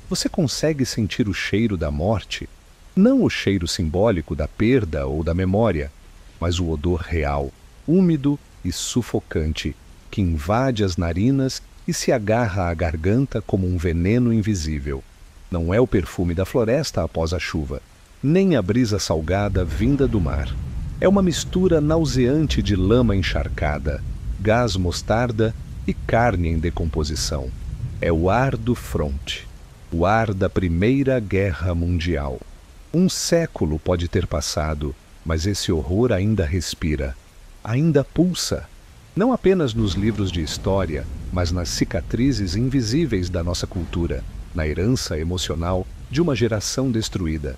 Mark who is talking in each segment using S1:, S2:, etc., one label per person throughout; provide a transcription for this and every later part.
S1: Você consegue sentir o cheiro da morte? Não o cheiro simbólico da perda ou da memória, mas o odor real, úmido e sufocante, que invade as narinas e se agarra à garganta como um veneno invisível. Não é o perfume da floresta após a chuva, nem a brisa salgada vinda do mar. É uma mistura nauseante de lama encharcada, gás mostarda e carne em decomposição. É o ar do fronte, o ar da Primeira Guerra Mundial. Um século pode ter passado, mas esse horror ainda respira, ainda pulsa. Não apenas nos livros de história, mas nas cicatrizes invisíveis da nossa cultura, na herança emocional de uma geração destruída.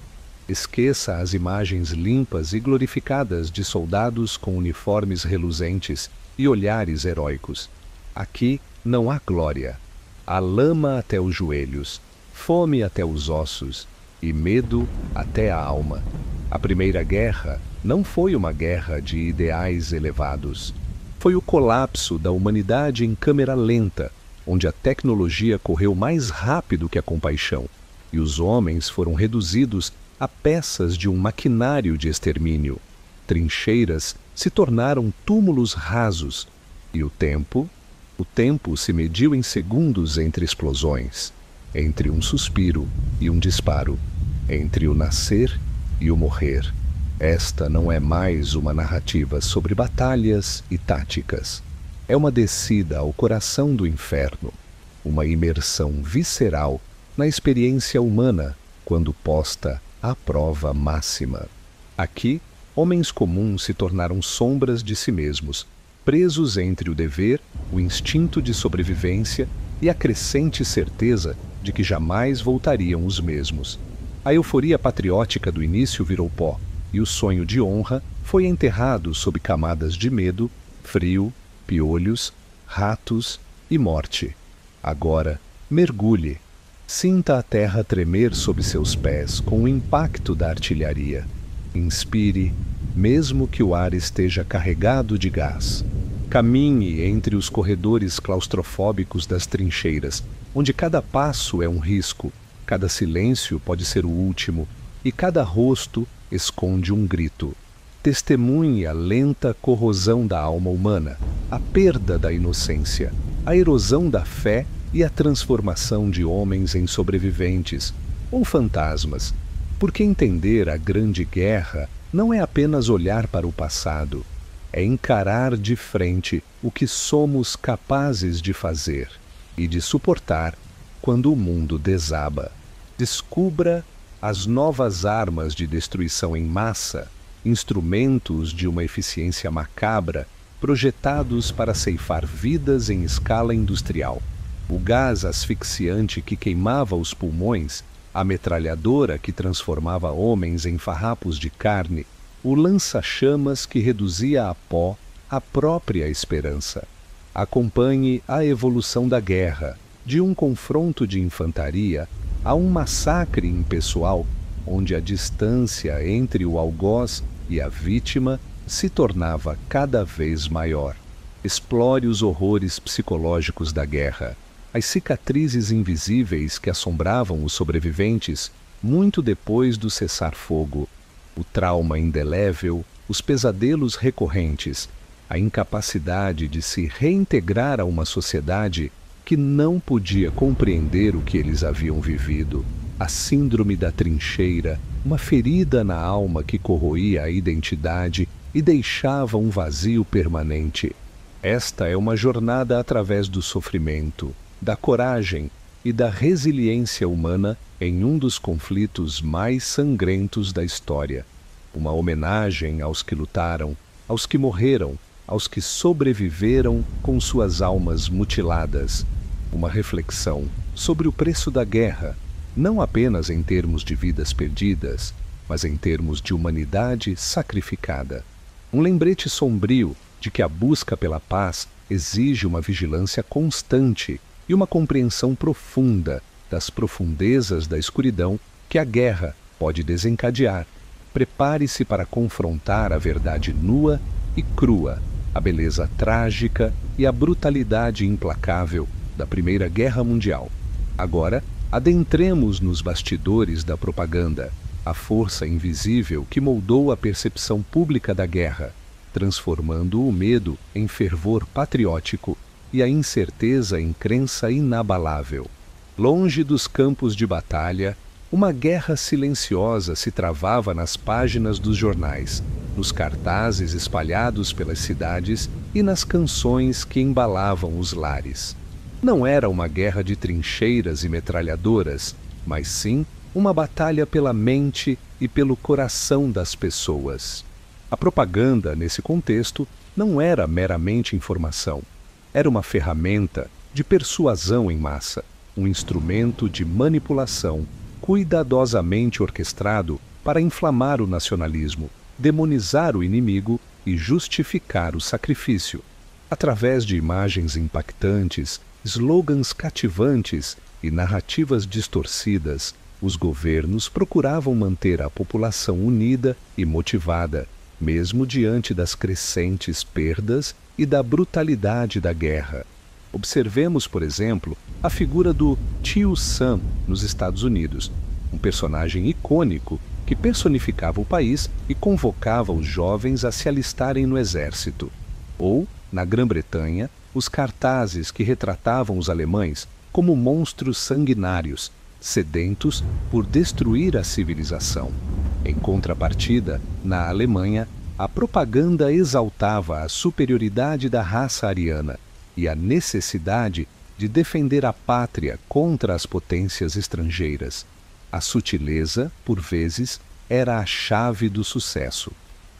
S1: Esqueça as imagens limpas e glorificadas de soldados com uniformes reluzentes e olhares heróicos. Aqui não há glória. Há lama até os joelhos, fome até os ossos e medo até a alma. A Primeira Guerra não foi uma guerra de ideais elevados. Foi o colapso da humanidade em câmera lenta, onde a tecnologia correu mais rápido que a compaixão, e os homens foram reduzidos a peças de um maquinário de extermínio. Trincheiras se tornaram túmulos rasos, e o tempo se mediu em segundos entre explosões, entre um suspiro e um disparo, entre o nascer e o morrer. Esta não é mais uma narrativa sobre batalhas e táticas. É uma descida ao coração do inferno, uma imersão visceral na experiência humana quando posta à prova máxima. Aqui, homens comuns se tornaram sombras de si mesmos, presos entre o dever, o instinto de sobrevivência e a crescente certeza de que jamais voltariam os mesmos. A euforia patriótica do início virou pó, e o sonho de honra foi enterrado sob camadas de medo, frio, piolhos, ratos e morte. Agora, mergulhe. Sinta a terra tremer sob seus pés com o impacto da artilharia. Inspire, mesmo que o ar esteja carregado de gás. Caminhe entre os corredores claustrofóbicos das trincheiras, onde cada passo é um risco, cada silêncio pode ser o último e cada rosto esconde um grito. Testemunhe a lenta corrosão da alma humana, a perda da inocência, a erosão da fé e a transformação de homens em sobreviventes ou fantasmas. Porque entender a Grande Guerra não é apenas olhar para o passado, é encarar de frente o que somos capazes de fazer e de suportar quando o mundo desaba. Descubra as novas armas de destruição em massa, instrumentos de uma eficiência macabra, projetados para ceifar vidas em escala industrial. O gás asfixiante que queimava os pulmões, a metralhadora que transformava homens em farrapos de carne, o lança-chamas que reduzia a pó a própria esperança. Acompanhe a evolução da guerra, de um confronto de infantaria a um massacre impessoal, onde a distância entre o algoz e a vítima se tornava cada vez maior. Explore os horrores psicológicos da guerra, as cicatrizes invisíveis que assombravam os sobreviventes muito depois do cessar-fogo, o trauma indelével, os pesadelos recorrentes, a incapacidade de se reintegrar a uma sociedade que não podia compreender o que eles haviam vivido, a síndrome da trincheira, uma ferida na alma que corroía a identidade e deixava um vazio permanente. Esta é uma jornada através do sofrimento, da coragem e da resiliência humana em um dos conflitos mais sangrentos da história. Uma homenagem aos que lutaram, aos que morreram, aos que sobreviveram com suas almas mutiladas. Uma reflexão sobre o preço da guerra, não apenas em termos de vidas perdidas, mas em termos de humanidade sacrificada. Um lembrete sombrio de que a busca pela paz exige uma vigilância constante e uma compreensão profunda das profundezas da escuridão que a guerra pode desencadear. Prepare-se para confrontar a verdade nua e crua, a beleza trágica e a brutalidade implacável da Primeira Guerra Mundial. Agora, Adentremos nos bastidores da propaganda, a força invisível que moldou a percepção pública da guerra, transformando o medo em fervor patriótico e a incerteza em crença inabalável. Longe dos campos de batalha, uma guerra silenciosa se travava nas páginas dos jornais, nos cartazes espalhados pelas cidades e nas canções que embalavam os lares. Não era uma guerra de trincheiras e metralhadoras, mas sim uma batalha pela mente e pelo coração das pessoas. A propaganda, nesse contexto, não era meramente informação. Era uma ferramenta de persuasão em massa, um instrumento de manipulação cuidadosamente orquestrado para inflamar o nacionalismo, demonizar o inimigo e justificar o sacrifício. Através de imagens impactantes, slogans cativantes e narrativas distorcidas, os governos procuravam manter a população unida e motivada, mesmo diante das crescentes perdas e da brutalidade da guerra. Observemos, por exemplo, a figura do Tio Sam nos Estados Unidos, um personagem icônico que personificava o país e convocava os jovens a se alistarem no exército. Ou, na Grã-Bretanha, os cartazes que retratavam os alemães como monstros sanguinários, sedentos por destruir a civilização. Em contrapartida, na Alemanha, a propaganda exaltava a superioridade da raça ariana e a necessidade de defender a pátria contra as potências estrangeiras. A sutileza, por vezes, era a chave do sucesso.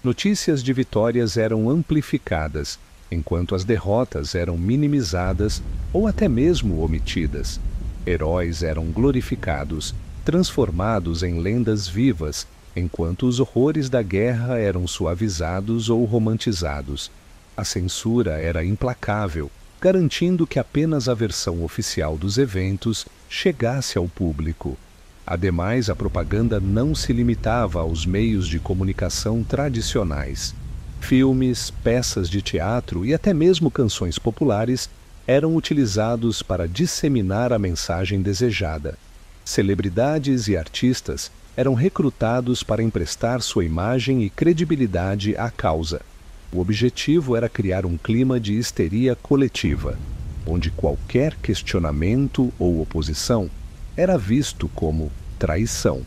S1: Notícias de vitórias eram amplificadas, enquanto as derrotas eram minimizadas ou até mesmo omitidas. Heróis eram glorificados, transformados em lendas vivas, enquanto os horrores da guerra eram suavizados ou romantizados. A censura era implacável, garantindo que apenas a versão oficial dos eventos chegasse ao público. Ademais, a propaganda não se limitava aos meios de comunicação tradicionais. Filmes, peças de teatro e até mesmo canções populares eram utilizados para disseminar a mensagem desejada. Celebridades e artistas eram recrutados para emprestar sua imagem e credibilidade à causa. O objetivo era criar um clima de histeria coletiva, onde qualquer questionamento ou oposição era visto como traição.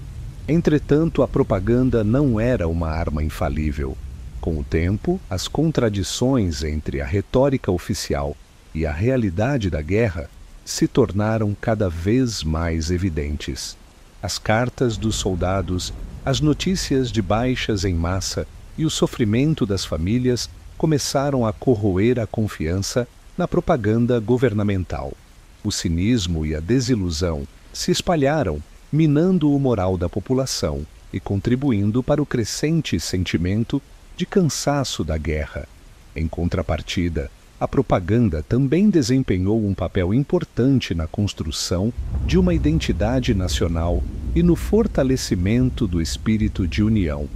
S1: Entretanto, a propaganda não era uma arma infalível. Com o tempo, as contradições entre a retórica oficial e a realidade da guerra se tornaram cada vez mais evidentes. As cartas dos soldados, as notícias de baixas em massa e o sofrimento das famílias começaram a corroer a confiança na propaganda governamental. O cinismo e a desilusão se espalharam, minando o moral da população e contribuindo para o crescente sentimento de cansaço da guerra. Em contrapartida, a propaganda também desempenhou um papel importante na construção de uma identidade nacional e no fortalecimento do espírito de união.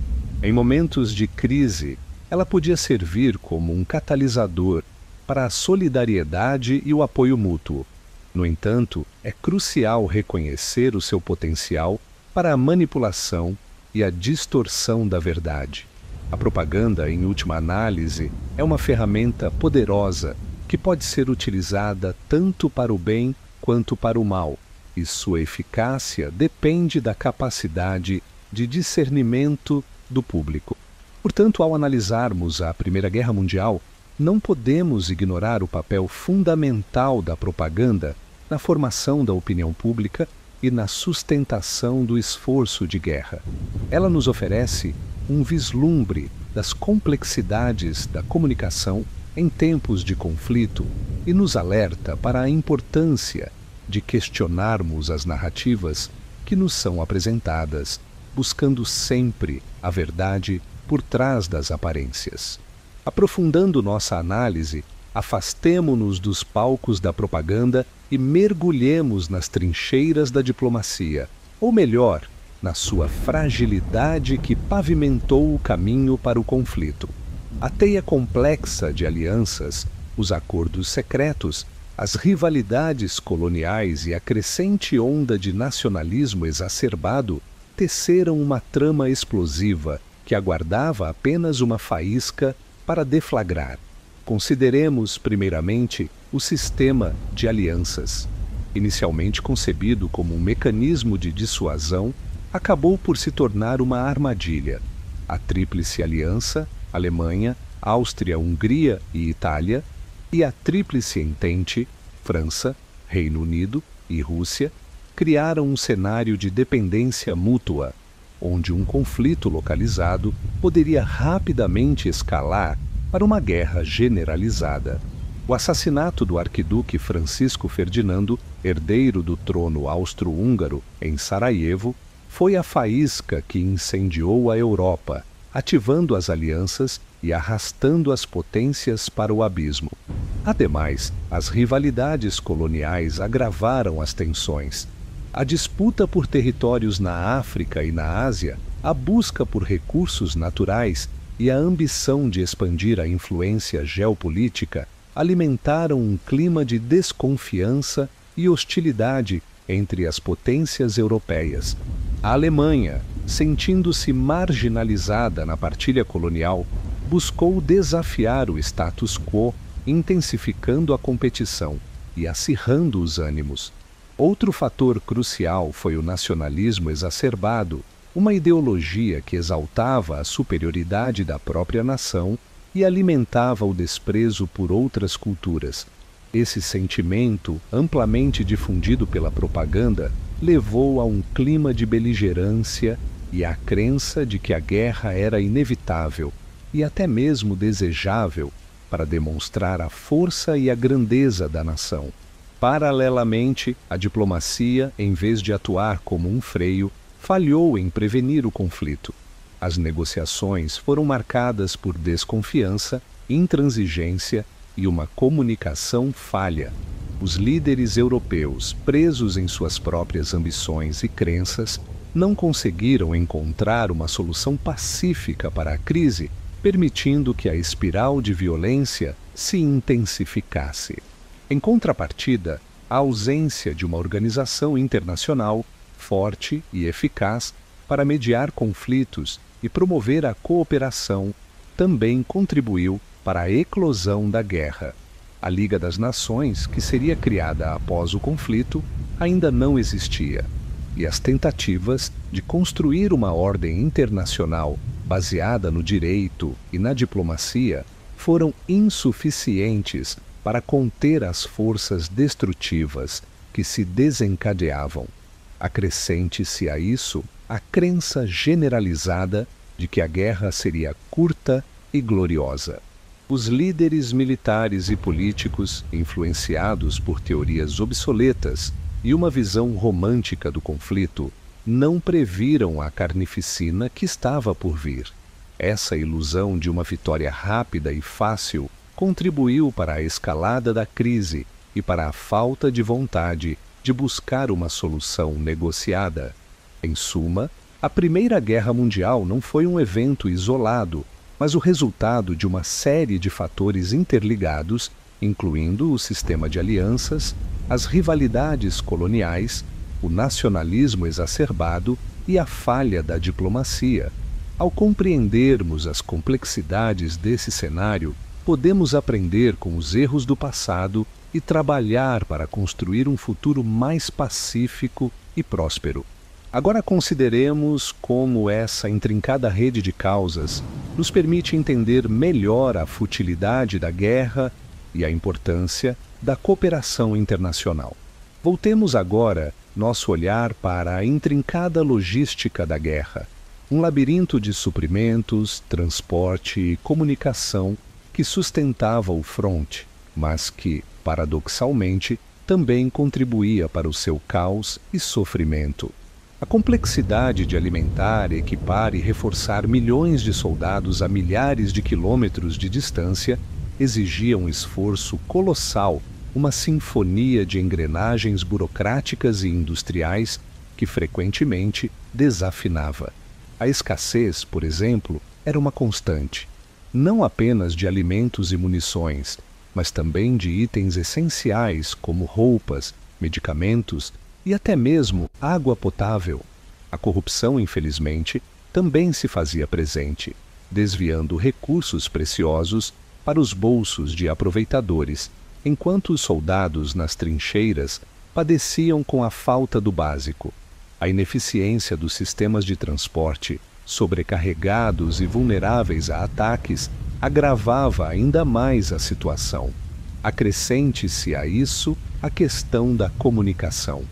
S1: Em momentos de crise, ela podia servir como um catalisador para a solidariedade e o apoio mútuo. No entanto, é crucial reconhecer o seu potencial para a manipulação e a distorção da verdade. A propaganda, em última análise, é uma ferramenta poderosa que pode ser utilizada tanto para o bem quanto para o mal, e sua eficácia depende da capacidade de discernimento do público. Portanto, ao analisarmos a Primeira Guerra Mundial, não podemos ignorar o papel fundamental da propaganda na formação da opinião pública e na sustentação do esforço de guerra. Ela nos oferece um vislumbre das complexidades da comunicação em tempos de conflito e nos alerta para a importância de questionarmos as narrativas que nos são apresentadas, buscando sempre a verdade por trás das aparências. Aprofundando nossa análise, afastemo-nos dos palcos da propaganda e mergulhemos nas trincheiras da diplomacia, ou melhor, na sua fragilidade que pavimentou o caminho para o conflito. A teia complexa de alianças, os acordos secretos As rivalidades coloniais e a crescente onda de nacionalismo exacerbado teceram uma trama explosiva que aguardava apenas uma faísca para deflagrar. Consideremos, primeiramente, o sistema de alianças. Inicialmente concebido como um mecanismo de dissuasão, acabou por se tornar uma armadilha. A Tríplice Aliança, Alemanha, Áustria, Hungria e Itália, e a Tríplice Entente, França, Reino Unido e Rússia, criaram um cenário de dependência mútua, onde um conflito localizado poderia rapidamente escalar para uma guerra generalizada. O assassinato do arquiduque Francisco Ferdinando, herdeiro do trono austro-húngaro, em Sarajevo, foi a faísca que incendiou a Europa, ativando as alianças e arrastando as potências para o abismo. Ademais, as rivalidades coloniais agravaram as tensões. A disputa por territórios na África e na Ásia, a busca por recursos naturais e a ambição de expandir a influência geopolítica alimentaram um clima de desconfiança e hostilidade entre as potências europeias. A Alemanha, sentindo-se marginalizada na partilha colonial, buscou desafiar o status quo, intensificando a competição e acirrando os ânimos. Outro fator crucial foi o nacionalismo exacerbado, uma ideologia que exaltava a superioridade da própria nação e alimentava o desprezo por outras culturas. Esse sentimento, amplamente difundido pela propaganda, levou a um clima de beligerância e à crença de que a guerra era inevitável e até mesmo desejável para demonstrar a força e a grandeza da nação. Paralelamente, a diplomacia, em vez de atuar como um freio, falhou em prevenir o conflito. As negociações foram marcadas por desconfiança, intransigência e uma comunicação falha. Os líderes europeus, presos em suas próprias ambições e crenças, não conseguiram encontrar uma solução pacífica para a crise, permitindo que a espiral de violência se intensificasse. Em contrapartida, a ausência de uma organização internacional forte e eficaz para mediar conflitos e promover a cooperação também contribuiu para a eclosão da guerra. A Liga das Nações, que seria criada após o conflito, ainda não existia, e as tentativas de construir uma ordem internacional baseada no direito e na diplomacia foram insuficientes para conter as forças destrutivas que se desencadeavam. Acrescente-se a isso a crença generalizada de que a guerra seria curta e gloriosa. Os líderes militares e políticos, influenciados por teorias obsoletas e uma visão romântica do conflito, não previram a carnificina que estava por vir. Essa ilusão de uma vitória rápida e fácil contribuiu para a escalada da crise e para a falta de vontade de buscar uma solução negociada. Em suma, a Primeira Guerra Mundial não foi um evento isolado, mas o resultado de uma série de fatores interligados, incluindo o sistema de alianças, as rivalidades coloniais, o nacionalismo exacerbado e a falha da diplomacia. Ao compreendermos as complexidades desse cenário, podemos aprender com os erros do passado e trabalhar para construir um futuro mais pacífico e próspero. Agora consideremos como essa intrincada rede de causas nos permite entender melhor a futilidade da guerra e a importância da cooperação internacional. Voltemos agora nosso olhar para a intrincada logística da guerra, um labirinto de suprimentos, transporte e comunicação que sustentava o fronte, mas que, paradoxalmente, também contribuía para o seu caos e sofrimento. A complexidade de alimentar, equipar e reforçar milhões de soldados a milhares de quilômetros de distância exigia um esforço colossal, uma sinfonia de engrenagens burocráticas e industriais que frequentemente desafinava. A escassez, por exemplo, era uma constante, não apenas de alimentos e munições, mas também de itens essenciais como roupas, medicamentos e até mesmo água potável. A corrupção, infelizmente, também se fazia presente, desviando recursos preciosos para os bolsos de aproveitadores, enquanto os soldados nas trincheiras padeciam com a falta do básico. A ineficiência dos sistemas de transporte, sobrecarregados e vulneráveis a ataques, agravava ainda mais a situação. Acrescente-se a isso a questão da comunicação.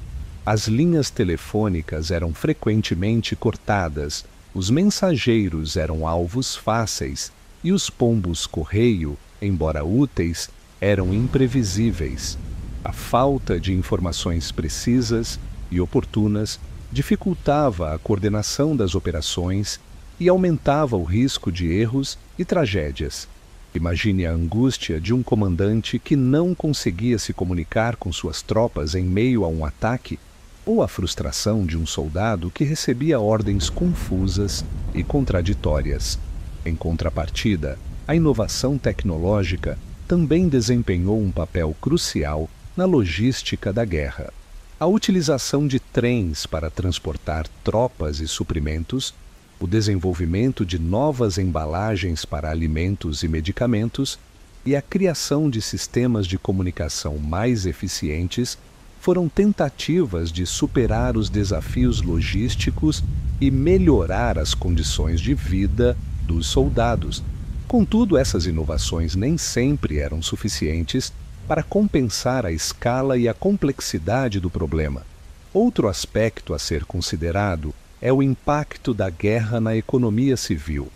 S1: As linhas telefônicas eram frequentemente cortadas, os mensageiros eram alvos fáceis e os pombos-correio, embora úteis, eram imprevisíveis. A falta de informações precisas e oportunas dificultava a coordenação das operações e aumentava o risco de erros e tragédias. Imagine a angústia de um comandante que não conseguia se comunicar com suas tropas em meio a um ataque, ou a frustração de um soldado que recebia ordens confusas e contraditórias. Em contrapartida, a inovação tecnológica também desempenhou um papel crucial na logística da guerra. A utilização de trens para transportar tropas e suprimentos, o desenvolvimento de novas embalagens para alimentos e medicamentos e a criação de sistemas de comunicação mais eficientes foram tentativas de superar os desafios logísticos e melhorar as condições de vida dos soldados. Contudo, essas inovações nem sempre eram suficientes para compensar a escala e a complexidade do problema. Outro aspecto a ser considerado é o impacto da guerra na economia civil.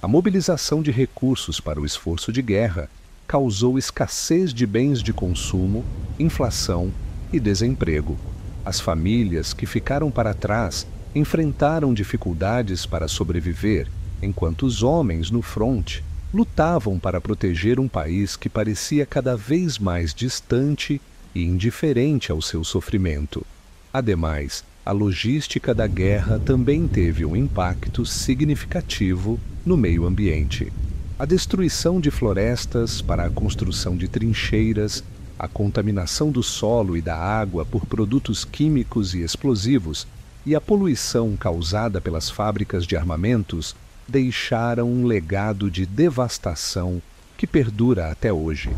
S1: A mobilização de recursos para o esforço de guerra causou escassez de bens de consumo, inflação e desemprego. As famílias que ficaram para trás enfrentaram dificuldades para sobreviver, enquanto os homens no fronte lutavam para proteger um país que parecia cada vez mais distante e indiferente ao seu sofrimento. Ademais, a logística da guerra também teve um impacto significativo no meio ambiente. A destruição de florestas para a construção de trincheiras, a contaminação do solo e da água por produtos químicos e explosivos e a poluição causada pelas fábricas de armamentos deixaram um legado de devastação que perdura até hoje.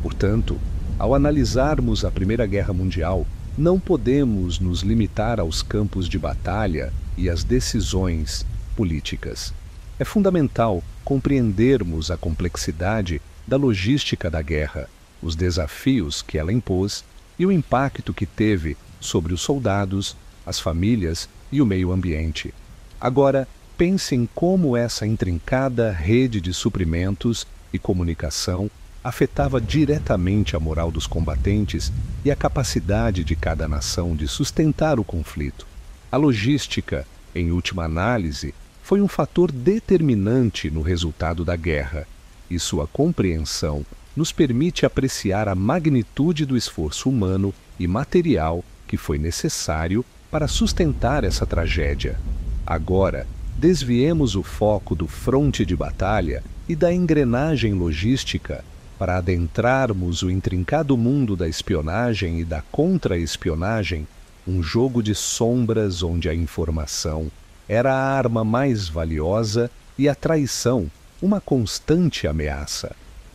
S1: Portanto, ao analisarmos a Primeira Guerra Mundial, não podemos nos limitar aos campos de batalha e às decisões políticas. É fundamental compreendermos a complexidade da logística da guerra, os desafios que ela impôs e o impacto que teve sobre os soldados, as famílias e o meio ambiente. Agora, pense em como essa intrincada rede de suprimentos e comunicação afetava diretamente a moral dos combatentes e a capacidade de cada nação de sustentar o conflito. A logística, em última análise, foi um fator determinante no resultado da guerra, e sua compreensão nos permite apreciar a magnitude do esforço humano e material que foi necessário para sustentar essa tragédia. Agora, desviemos o foco do fronte de batalha e da engrenagem logística para adentrarmos o intrincado mundo da espionagem e da contra-espionagem, um jogo de sombras onde a informação era a arma mais valiosa e a traição uma constante ameaça.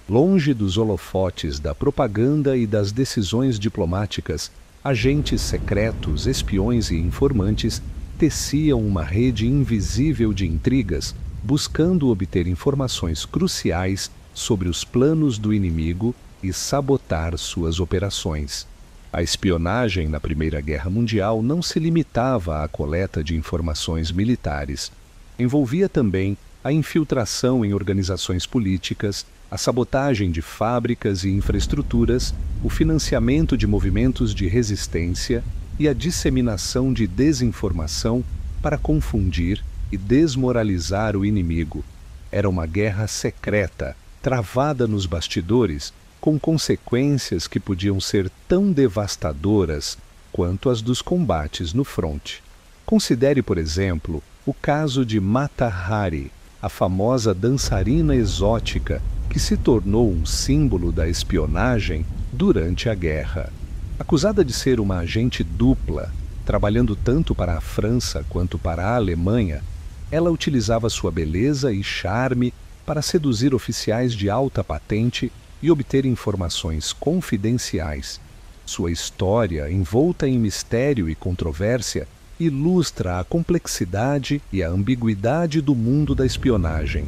S1: Longe dos holofotes da propaganda e das decisões diplomáticas, agentes secretos, espiões e informantes teciam uma rede invisível de intrigas, buscando obter informações cruciais sobre os planos do inimigo e sabotar suas operações. A espionagem na Primeira Guerra Mundial não se limitava à coleta de informações militares. Envolvia também a infiltração em organizações políticas, a sabotagem de fábricas e infraestruturas, o financiamento de movimentos de resistência e a disseminação de desinformação para confundir e desmoralizar o inimigo. Era uma guerra secreta, travada nos bastidores, com consequências que podiam ser tão devastadoras quanto as dos combates no fronte. Considere, por exemplo, o caso de Mata Hari, a famosa dançarina exótica que se tornou um símbolo da espionagem durante a guerra. Acusada de ser uma agente dupla, trabalhando tanto para a França quanto para a Alemanha, ela utilizava sua beleza e charme para seduzir oficiais de alta patente e obter informações confidenciais. Sua história, envolta em mistério e controvérsia, ilustra a complexidade e a ambiguidade do mundo da espionagem.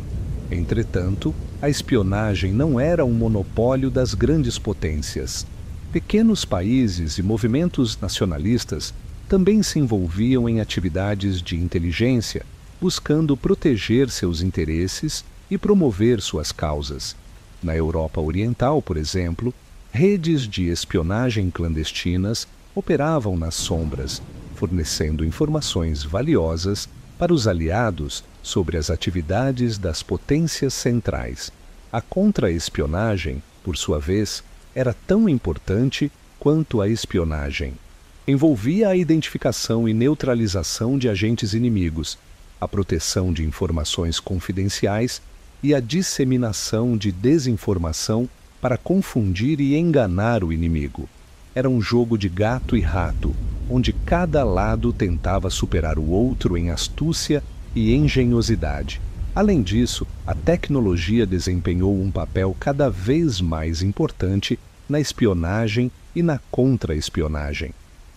S1: Entretanto, a espionagem não era um monopólio das grandes potências. Pequenos países e movimentos nacionalistas também se envolviam em atividades de inteligência, buscando proteger seus interesses e promover suas causas. Na Europa Oriental, por exemplo, redes de espionagem clandestinas operavam nas sombras, fornecendo informações valiosas para os aliados sobre as atividades das potências centrais. A contra-espionagem, por sua vez, era tão importante quanto a espionagem. Envolvia a identificação e neutralização de agentes inimigos, a proteção de informações confidenciais e a disseminação de desinformação para confundir e enganar o inimigo. Era um jogo de gato e rato, onde cada lado tentava superar o outro em astúcia e engenhosidade. Além disso, a tecnologia desempenhou um papel cada vez mais importante na espionagem e na contra-espionagem.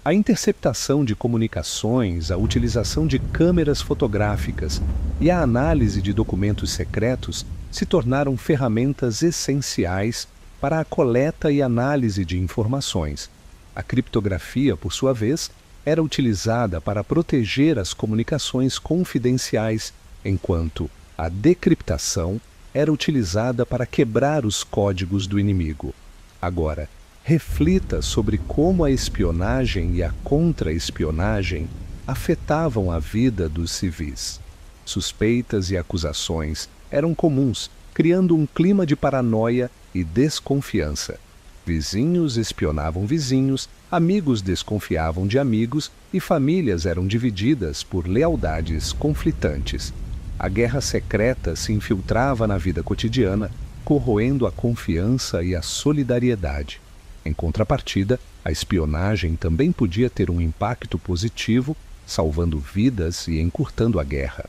S1: A interceptação de comunicações, a utilização de câmeras fotográficas e a análise de documentos secretos se tornaram ferramentas essenciais para a coleta e análise de informações. A criptografia, por sua vez, era utilizada para proteger as comunicações confidenciais, enquanto a decriptação era utilizada para quebrar os códigos do inimigo. Agora, reflita sobre como a espionagem e a contra-espionagem afetavam a vida dos civis. Suspeitas e acusações eram comuns, criando um clima de paranoia e desconfiança. Vizinhos espionavam vizinhos, amigos desconfiavam de amigos e famílias eram divididas por lealdades conflitantes. A guerra secreta se infiltrava na vida cotidiana, corroendo a confiança e a solidariedade. Em contrapartida, a espionagem também podia ter um impacto positivo, salvando vidas e encurtando a guerra.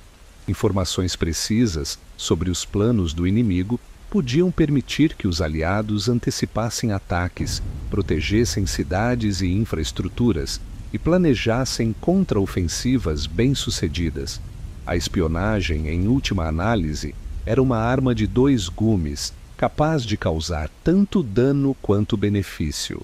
S1: Informações precisas sobre os planos do inimigo podiam permitir que os aliados antecipassem ataques, protegessem cidades e infraestruturas e planejassem contraofensivas bem-sucedidas. A espionagem, em última análise, era uma arma de dois gumes, capaz de causar tanto dano quanto benefício.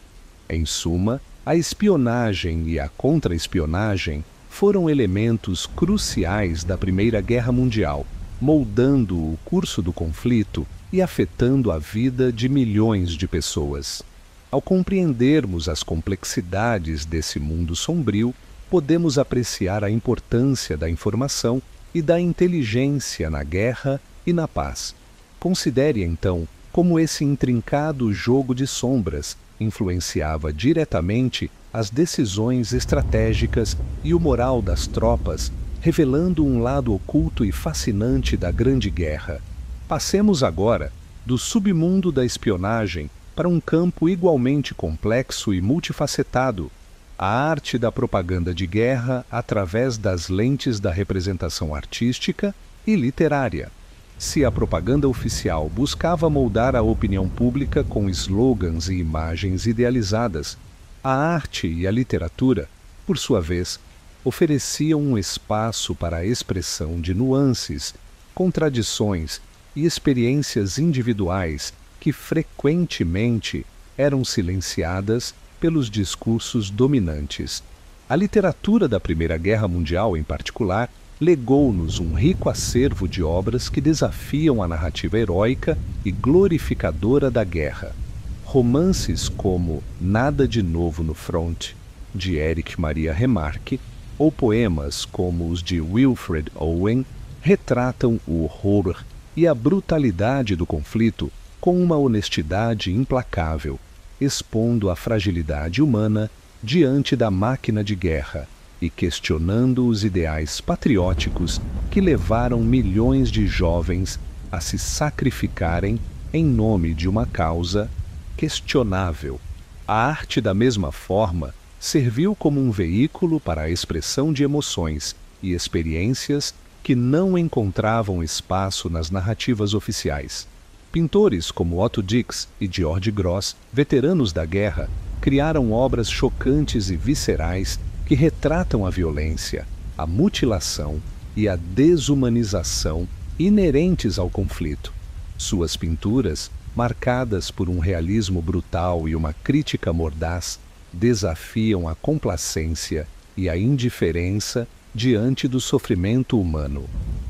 S1: Em suma, a espionagem e a contra-espionagem foram elementos cruciais da Primeira Guerra Mundial, moldando o curso do conflito e afetando a vida de milhões de pessoas. Ao compreendermos as complexidades desse mundo sombrio, podemos apreciar a importância da informação e da inteligência na guerra e na paz. Considere, então, como esse intrincado jogo de sombras influenciava diretamente as decisões estratégicas e o moral das tropas, revelando um lado oculto e fascinante da Grande Guerra. Passemos agora do submundo da espionagem para um campo igualmente complexo e multifacetado, a arte da propaganda de guerra através das lentes da representação artística e literária. Se a propaganda oficial buscava moldar a opinião pública com slogans e imagens idealizadas, a arte e a literatura, por sua vez, ofereciam um espaço para a expressão de nuances, contradições e experiências individuais que frequentemente eram silenciadas pelos discursos dominantes. A literatura da Primeira Guerra Mundial, em particular, legou-nos um rico acervo de obras que desafiam a narrativa heróica e glorificadora da guerra. Romances como Nada de Novo no Front, de Erich Maria Remarque, ou poemas como os de Wilfred Owen, retratam o horror e a brutalidade do conflito com uma honestidade implacável, expondo a fragilidade humana diante da máquina de guerra e questionando os ideais patrióticos que levaram milhões de jovens a se sacrificarem em nome de uma causa questionável. A arte, da mesma forma, serviu como um veículo para a expressão de emoções e experiências que não encontravam espaço nas narrativas oficiais. Pintores como Otto Dix e George Grosz, veteranos da guerra, criaram obras chocantes e viscerais que retratam a violência, a mutilação e a desumanização inerentes ao conflito. Suas pinturas, marcadas por um realismo brutal e uma crítica mordaz, desafiam a complacência e a indiferença diante do sofrimento humano.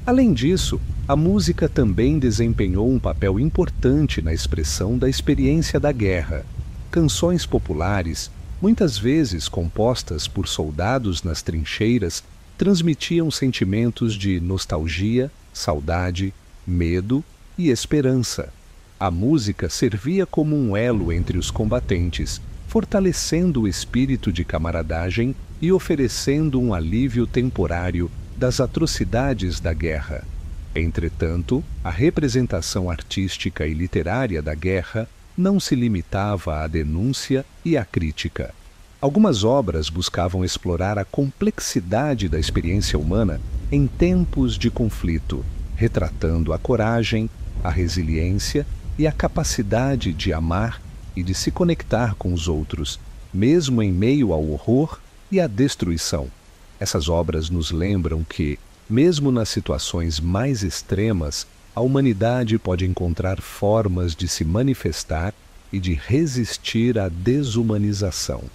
S1: Além disso, a música também desempenhou um papel importante na expressão da experiência da guerra. Canções populares, muitas vezes compostas por soldados nas trincheiras, transmitiam sentimentos de nostalgia, saudade, medo e esperança. A música servia como um elo entre os combatentes, fortalecendo o espírito de camaradagem e oferecendo um alívio temporário das atrocidades da guerra. Entretanto, a representação artística e literária da guerra não se limitava à denúncia e à crítica. Algumas obras buscavam explorar a complexidade da experiência humana em tempos de conflito, retratando a coragem, a resiliência e a capacidade de amar e de se conectar com os outros, mesmo em meio ao horror e à destruição. Essas obras nos lembram que, mesmo nas situações mais extremas, a humanidade pode encontrar formas de se manifestar e de resistir à desumanização.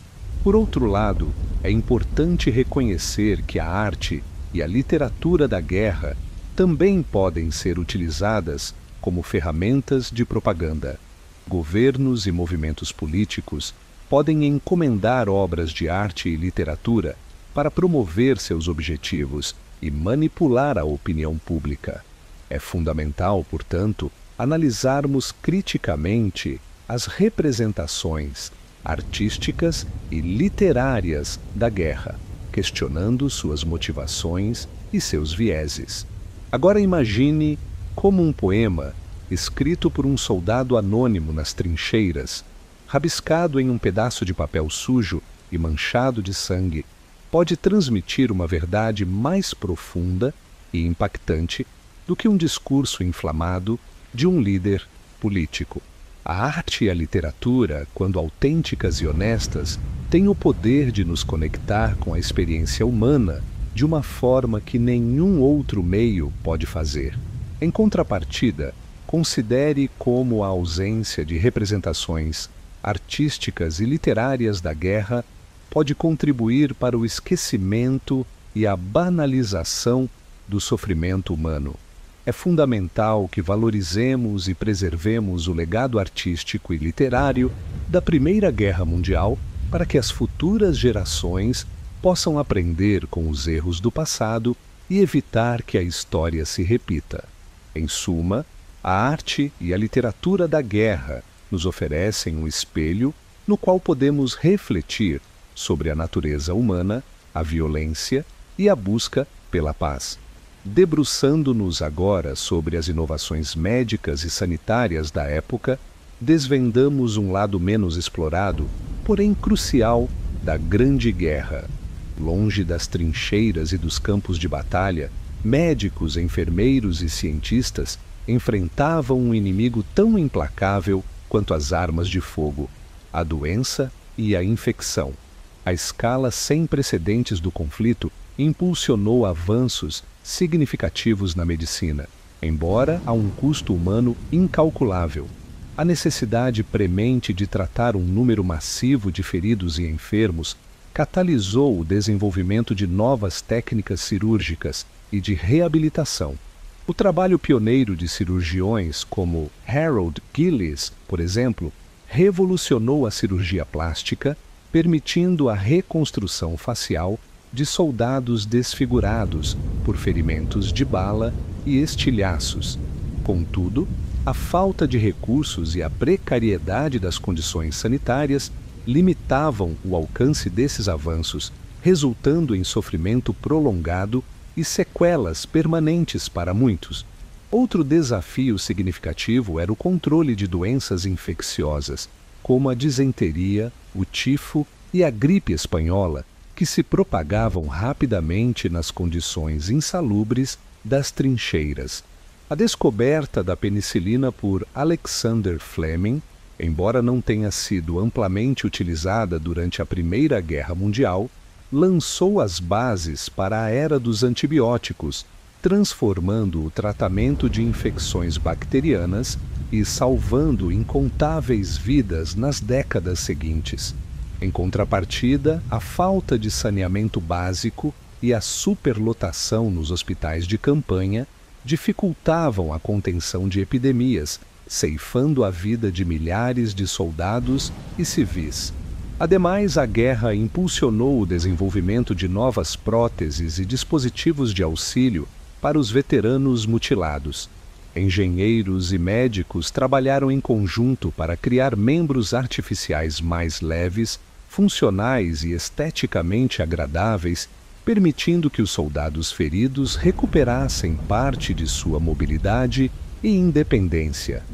S1: Por outro lado, é importante reconhecer que a arte e a literatura da guerra também podem ser utilizadas como ferramentas de propaganda. Governos e movimentos políticos podem encomendar obras de arte e literatura para promover seus objetivos e manipular a opinião pública. É fundamental, portanto, analisarmos criticamente as representações artísticas e literárias da guerra, questionando suas motivações e seus vieses. Agora imagine como um poema, escrito por um soldado anônimo nas trincheiras, rabiscado em um pedaço de papel sujo e manchado de sangue, pode transmitir uma verdade mais profunda e impactante do que um discurso inflamado de um líder político. A arte e a literatura, quando autênticas e honestas, têm o poder de nos conectar com a experiência humana de uma forma que nenhum outro meio pode fazer. Em contrapartida, considere como a ausência de representações artísticas e literárias da guerra pode contribuir para o esquecimento e a banalização do sofrimento humano. É fundamental que valorizemos e preservemos o legado artístico e literário da Primeira Guerra Mundial para que as futuras gerações possam aprender com os erros do passado e evitar que a história se repita. Em suma, a arte e a literatura da guerra nos oferecem um espelho no qual podemos refletir sobre a natureza humana, a violência e a busca pela paz. Debruçando-nos agora sobre as inovações médicas e sanitárias da época, desvendamos um lado menos explorado, porém crucial, da Grande Guerra. Longe das trincheiras e dos campos de batalha, médicos, enfermeiros e cientistas enfrentavam um inimigo tão implacável quanto as armas de fogo, a doença e a infecção. A escala sem precedentes do conflito impulsionou avanços significativos na medicina, embora a um custo humano incalculável. A necessidade premente de tratar um número massivo de feridos e enfermos catalisou o desenvolvimento de novas técnicas cirúrgicas e de reabilitação. O trabalho pioneiro de cirurgiões como Harold Gillis, por exemplo, revolucionou a cirurgia plástica, permitindo a reconstrução facial de soldados desfigurados por ferimentos de bala e estilhaços. Contudo, a falta de recursos e a precariedade das condições sanitárias limitavam o alcance desses avanços, resultando em sofrimento prolongado e sequelas permanentes para muitos. Outro desafio significativo era o controle de doenças infecciosas, como a disenteria, o tifo e a gripe espanhola, que se propagavam rapidamente nas condições insalubres das trincheiras. A descoberta da penicilina por Alexander Fleming, embora não tenha sido amplamente utilizada durante a Primeira Guerra Mundial, lançou as bases para a era dos antibióticos, transformando o tratamento de infecções bacterianas e salvando incontáveis vidas nas décadas seguintes. Em contrapartida, a falta de saneamento básico e a superlotação nos hospitais de campanha dificultavam a contenção de epidemias, ceifando a vida de milhares de soldados e civis. Ademais, a guerra impulsionou o desenvolvimento de novas próteses e dispositivos de auxílio para os veteranos mutilados. Engenheiros e médicos trabalharam em conjunto para criar membros artificiais mais leves, funcionais e esteticamente agradáveis, permitindo que os soldados feridos recuperassem parte de sua mobilidade e independência.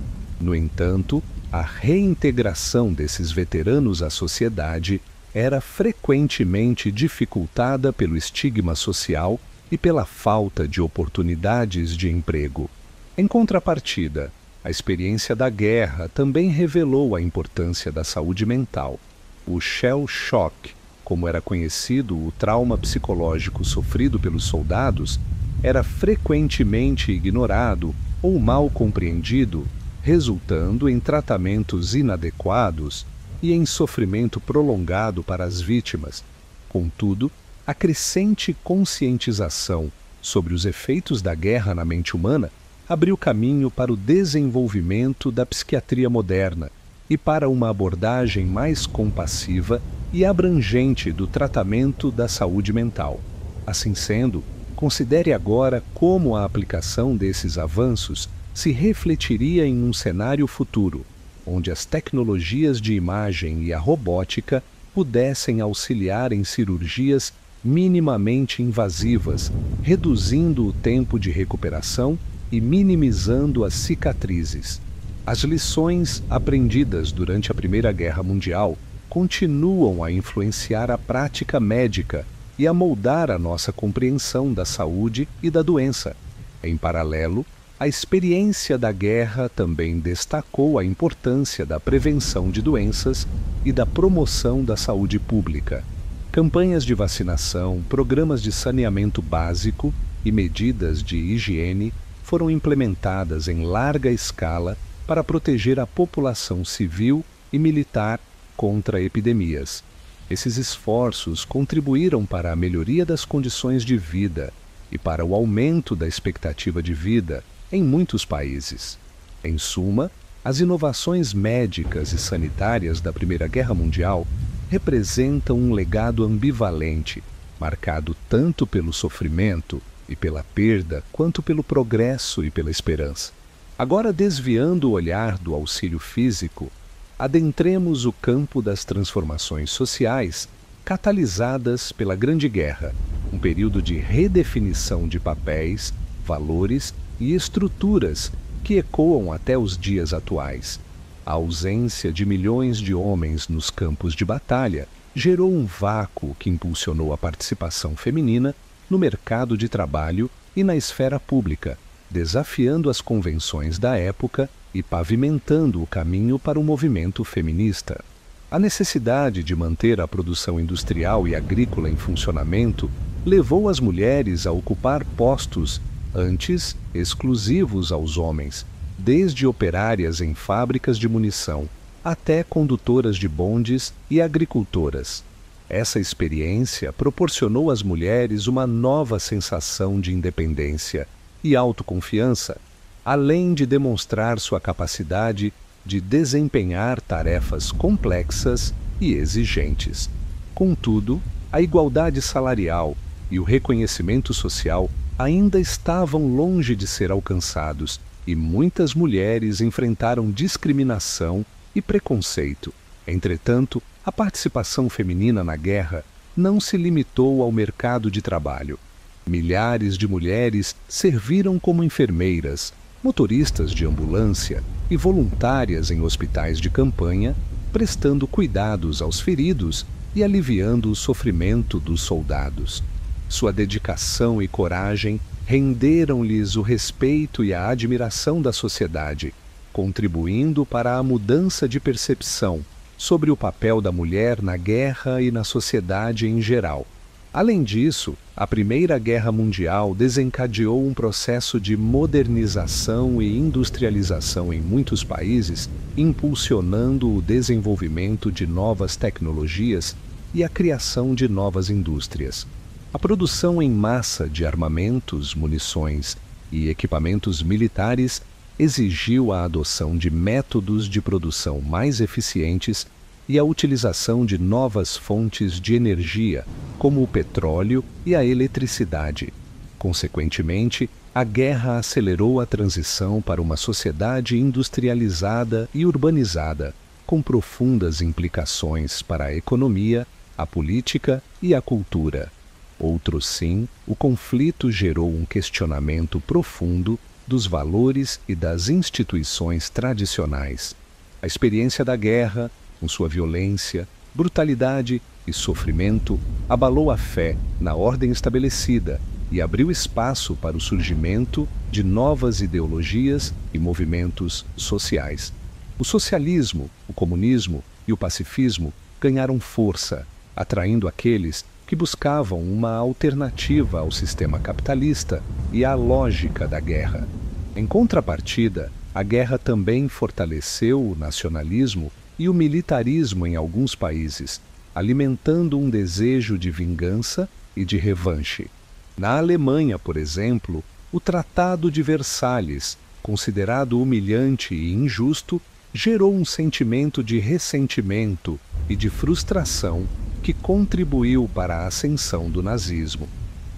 S1: No entanto, a reintegração desses veteranos à sociedade era frequentemente dificultada pelo estigma social e pela falta de oportunidades de emprego. Em contrapartida, a experiência da guerra também revelou a importância da saúde mental. O shell shock, como era conhecido o trauma psicológico sofrido pelos soldados, era frequentemente ignorado ou mal compreendido, resultando em tratamentos inadequados e em sofrimento prolongado para as vítimas. Contudo, a crescente conscientização sobre os efeitos da guerra na mente humana abriu caminho para o desenvolvimento da psiquiatria moderna e para uma abordagem mais compassiva e abrangente do tratamento da saúde mental. Assim sendo, considere agora como a aplicação desses avanços se refletiria em um cenário futuro, onde as tecnologias de imagem e a robótica pudessem auxiliar em cirurgias minimamente invasivas, reduzindo o tempo de recuperação e minimizando as cicatrizes. As lições aprendidas durante a Primeira Guerra Mundial continuam a influenciar a prática médica e a moldar a nossa compreensão da saúde e da doença. Em paralelo, a experiência da guerra também destacou a importância da prevenção de doenças e da promoção da saúde pública. Campanhas de vacinação, programas de saneamento básico e medidas de higiene foram implementadas em larga escala para proteger a população civil e militar contra epidemias. Esses esforços contribuíram para a melhoria das condições de vida e para o aumento da expectativa de vida em muitos países. Em suma, as inovações médicas e sanitárias da Primeira Guerra Mundial representam um legado ambivalente, marcado tanto pelo sofrimento e pela perda, quanto pelo progresso e pela esperança. Agora, desviando o olhar do auxílio físico, adentremos o campo das transformações sociais catalisadas pela Grande Guerra, um período de redefinição de papéis, valores e estruturas que ecoam até os dias atuais. A ausência de milhões de homens nos campos de batalha gerou um vácuo que impulsionou a participação feminina no mercado de trabalho e na esfera pública, desafiando as convenções da época e pavimentando o caminho para o movimento feminista. A necessidade de manter a produção industrial e agrícola em funcionamento levou as mulheres a ocupar postos antes exclusivos aos homens, desde operárias em fábricas de munição até condutoras de bondes e agricultoras. Essa experiência proporcionou às mulheres uma nova sensação de independência e autoconfiança, além de demonstrar sua capacidade de desempenhar tarefas complexas e exigentes. Contudo, a igualdade salarial e o reconhecimento social ainda estavam longe de ser alcançados e muitas mulheres enfrentaram discriminação e preconceito. Entretanto, a participação feminina na guerra não se limitou ao mercado de trabalho. Milhares de mulheres serviram como enfermeiras, motoristas de ambulância e voluntárias em hospitais de campanha, prestando cuidados aos feridos e aliviando o sofrimento dos soldados. Sua dedicação e coragem renderam-lhes o respeito e a admiração da sociedade, contribuindo para a mudança de percepção sobre o papel da mulher na guerra e na sociedade em geral. Além disso, a Primeira Guerra Mundial desencadeou um processo de modernização e industrialização em muitos países, impulsionando o desenvolvimento de novas tecnologias e a criação de novas indústrias. A produção em massa de armamentos, munições e equipamentos militares exigiu a adoção de métodos de produção mais eficientes e a utilização de novas fontes de energia, como o petróleo e a eletricidade. Consequentemente, a guerra acelerou a transição para uma sociedade industrializada e urbanizada, com profundas implicações para a economia, a política e a cultura. Outro sim, o conflito gerou um questionamento profundo dos valores e das instituições tradicionais. A experiência da guerra, com sua violência, brutalidade e sofrimento, abalou a fé na ordem estabelecida e abriu espaço para o surgimento de novas ideologias e movimentos sociais. O socialismo, o comunismo e o pacifismo ganharam força, atraindo aqueles que buscavam uma alternativa ao sistema capitalista e à lógica da guerra. Em contrapartida, a guerra também fortaleceu o nacionalismo e o militarismo em alguns países, alimentando um desejo de vingança e de revanche. Na Alemanha, por exemplo, o Tratado de Versalhes, considerado humilhante e injusto, gerou um sentimento de ressentimento e de frustração que contribuiu para a ascensão do nazismo.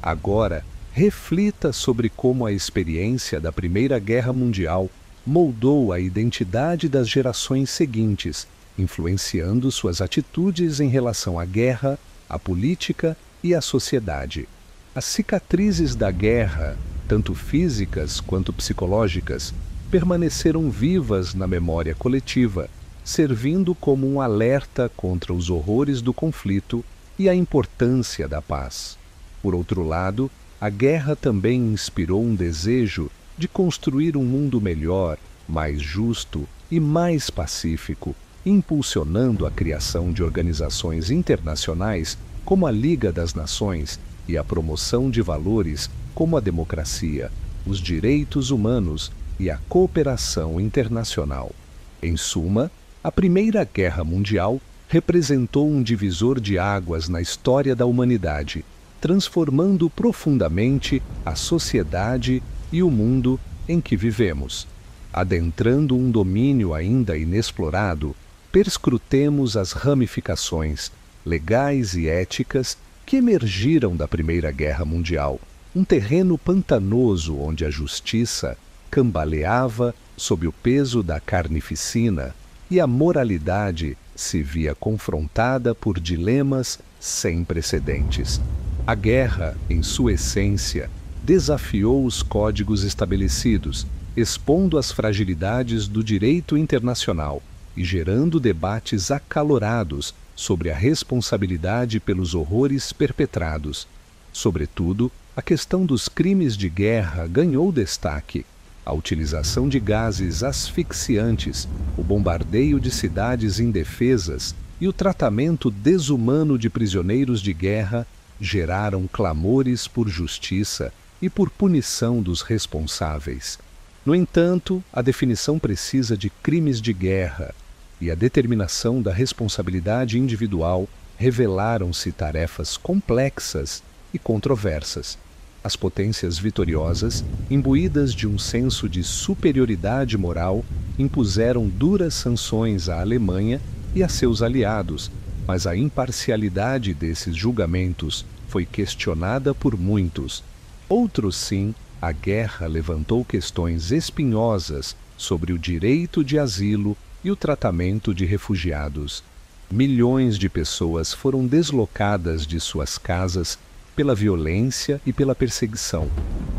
S1: Agora, reflita sobre como a experiência da Primeira Guerra Mundial moldou a identidade das gerações seguintes, influenciando suas atitudes em relação à guerra, à política e à sociedade. As cicatrizes da guerra, tanto físicas quanto psicológicas, permaneceram vivas na memória coletiva, servindo como um alerta contra os horrores do conflito e a importância da paz. Por outro lado, a guerra também inspirou um desejo de construir um mundo melhor, mais justo e mais pacífico, impulsionando a criação de organizações internacionais como a Liga das Nações e a promoção de valores como a democracia, os direitos humanos e a cooperação internacional. Em suma, a Primeira Guerra Mundial representou um divisor de águas na história da humanidade, transformando profundamente a sociedade e o mundo em que vivemos. Adentrando um domínio ainda inexplorado, perscrutemos as ramificações legais e éticas que emergiram da Primeira Guerra Mundial, um terreno pantanoso onde a justiça cambaleava sob o peso da carnificina e a moralidade se via confrontada por dilemas sem precedentes. A guerra, em sua essência, desafiou os códigos estabelecidos, expondo as fragilidades do direito internacional e gerando debates acalorados sobre a responsabilidade pelos horrores perpetrados. Sobretudo, a questão dos crimes de guerra ganhou destaque. A utilização de gases asfixiantes, o bombardeio de cidades indefesas e o tratamento desumano de prisioneiros de guerra geraram clamores por justiça e por punição dos responsáveis. No entanto, a definição precisa de crimes de guerra e a determinação da responsabilidade individual revelaram-se tarefas complexas e controversas. As potências vitoriosas, imbuídas de um senso de superioridade moral, impuseram duras sanções à Alemanha e a seus aliados, mas a imparcialidade desses julgamentos foi questionada por muitos. Outros sim, a guerra levantou questões espinhosas sobre o direito de asilo e o tratamento de refugiados. Milhões de pessoas foram deslocadas de suas casas pela violência e pela perseguição,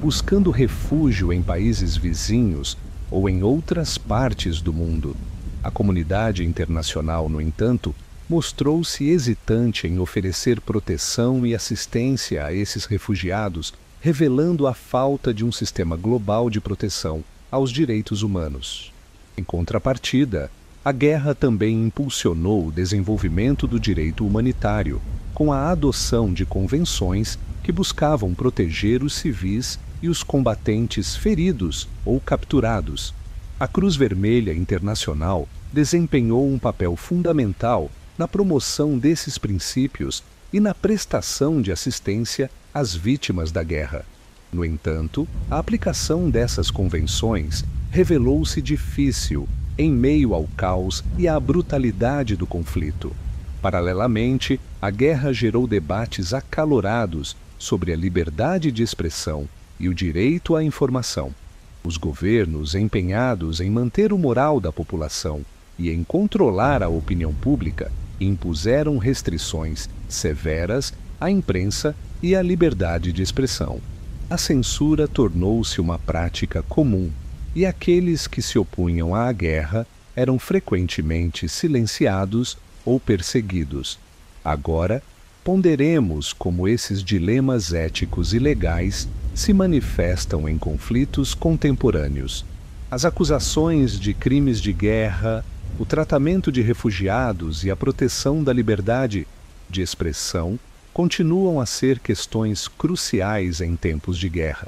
S1: buscando refúgio em países vizinhos ou em outras partes do mundo. A comunidade internacional, no entanto, mostrou-se hesitante em oferecer proteção e assistência a esses refugiados, revelando a falta de um sistema global de proteção aos direitos humanos. Em contrapartida, a guerra também impulsionou o desenvolvimento do direito humanitário, com a adoção de convenções que buscavam proteger os civis e os combatentes feridos ou capturados. A Cruz Vermelha Internacional desempenhou um papel fundamental na promoção desses princípios e na prestação de assistência às vítimas da guerra. No entanto, a aplicação dessas convenções revelou-se difícil em meio ao caos e à brutalidade do conflito. Paralelamente, a guerra gerou debates acalorados sobre a liberdade de expressão e o direito à informação. Os governos, empenhados em manter o moral da população e em controlar a opinião pública, impuseram restrições severas à imprensa e à liberdade de expressão. A censura tornou-se uma prática comum, e aqueles que se opunham à guerra eram frequentemente silenciados ou perseguidos. Agora, ponderemos como esses dilemas éticos e legais se manifestam em conflitos contemporâneos. As acusações de crimes de guerra, o tratamento de refugiados e a proteção da liberdade de expressão continuam a ser questões cruciais em tempos de guerra.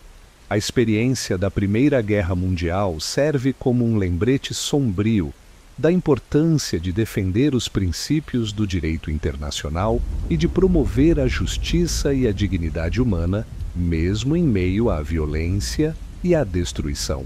S1: A experiência da Primeira Guerra Mundial serve como um lembrete sombrio da importância de defender os princípios do direito internacional e de promover a justiça e a dignidade humana, mesmo em meio à violência e à destruição.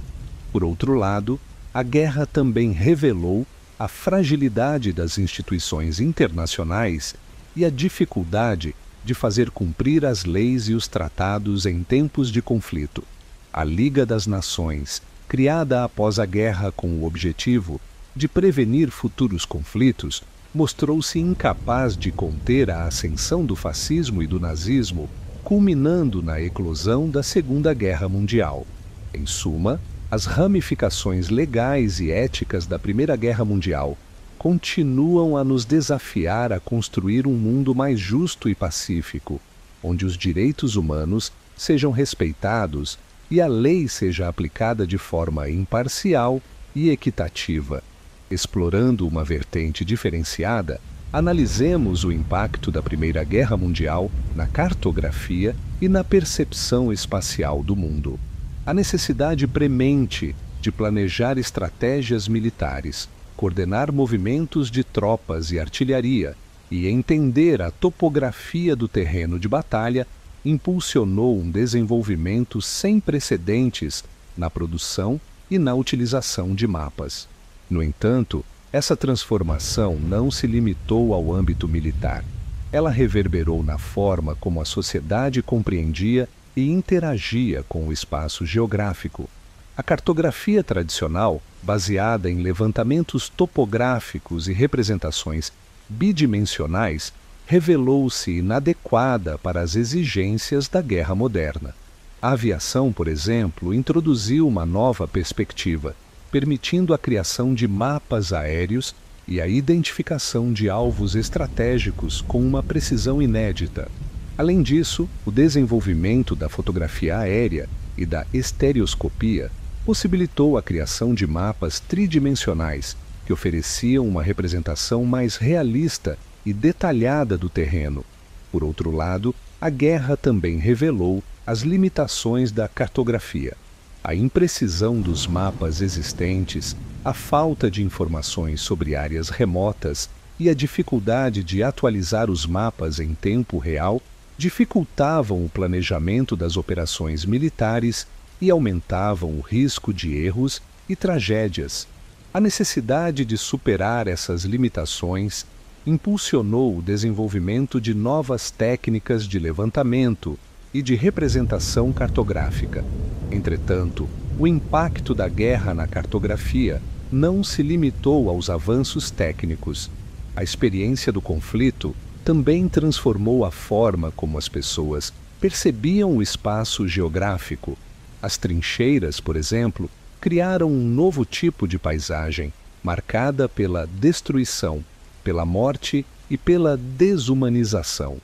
S1: Por outro lado, a guerra também revelou a fragilidade das instituições internacionais e a dificuldade de fazer cumprir as leis e os tratados em tempos de conflito. A Liga das Nações, criada após a guerra com o objetivo de prevenir futuros conflitos, mostrou-se incapaz de conter a ascensão do fascismo e do nazismo, culminando na eclosão da Segunda Guerra Mundial. Em suma, as ramificações legais e éticas da Primeira Guerra Mundial continuam a nos desafiar a construir um mundo mais justo e pacífico, onde os direitos humanos sejam respeitados e a lei seja aplicada de forma imparcial e equitativa. Explorando uma vertente diferenciada, analisemos o impacto da Primeira Guerra Mundial na cartografia e na percepção espacial do mundo. A necessidade premente de planejar estratégias militares, coordenar movimentos de tropas e artilharia e entender a topografia do terreno de batalha impulsionou um desenvolvimento sem precedentes na produção e na utilização de mapas. No entanto, essa transformação não se limitou ao âmbito militar. Ela reverberou na forma como a sociedade compreendia e interagia com o espaço geográfico. A cartografia tradicional, baseada em levantamentos topográficos e representações bidimensionais, revelou-se inadequada para as exigências da guerra moderna. A aviação, por exemplo, introduziu uma nova perspectiva, permitindo a criação de mapas aéreos e a identificação de alvos estratégicos com uma precisão inédita. Além disso, o desenvolvimento da fotografia aérea e da estereoscopia possibilitou a criação de mapas tridimensionais que ofereciam uma representação mais realista e detalhada do terreno. Por outro lado, a guerra também revelou as limitações da cartografia. A imprecisão dos mapas existentes, a falta de informações sobre áreas remotas e a dificuldade de atualizar os mapas em tempo real dificultavam o planejamento das operações militares e aumentavam o risco de erros e tragédias. A necessidade de superar essas limitações impulsionou o desenvolvimento de novas técnicas de levantamento e de representação cartográfica. Entretanto, o impacto da guerra na cartografia não se limitou aos avanços técnicos. A experiência do conflito também transformou a forma como as pessoas percebiam o espaço geográfico. As trincheiras, por exemplo, criaram um novo tipo de paisagem, marcada pela destruição, pela morte e pela desumanização.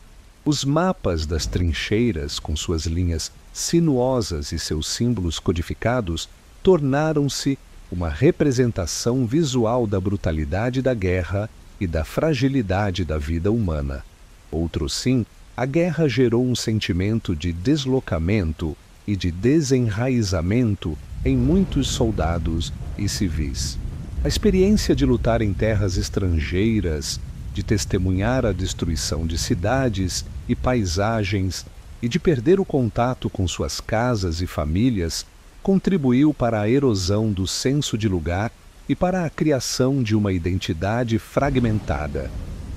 S1: Os mapas das trincheiras, com suas linhas sinuosas e seus símbolos codificados, tornaram-se uma representação visual da brutalidade da guerra e da fragilidade da vida humana. Outro sim, a guerra gerou um sentimento de deslocamento e de desenraizamento em muitos soldados e civis. A experiência de lutar em terras estrangeiras, de testemunhar a destruição de cidades e paisagens e de perder o contato com suas casas e famílias, contribuiu para a erosão do senso de lugar e para a criação de uma identidade fragmentada.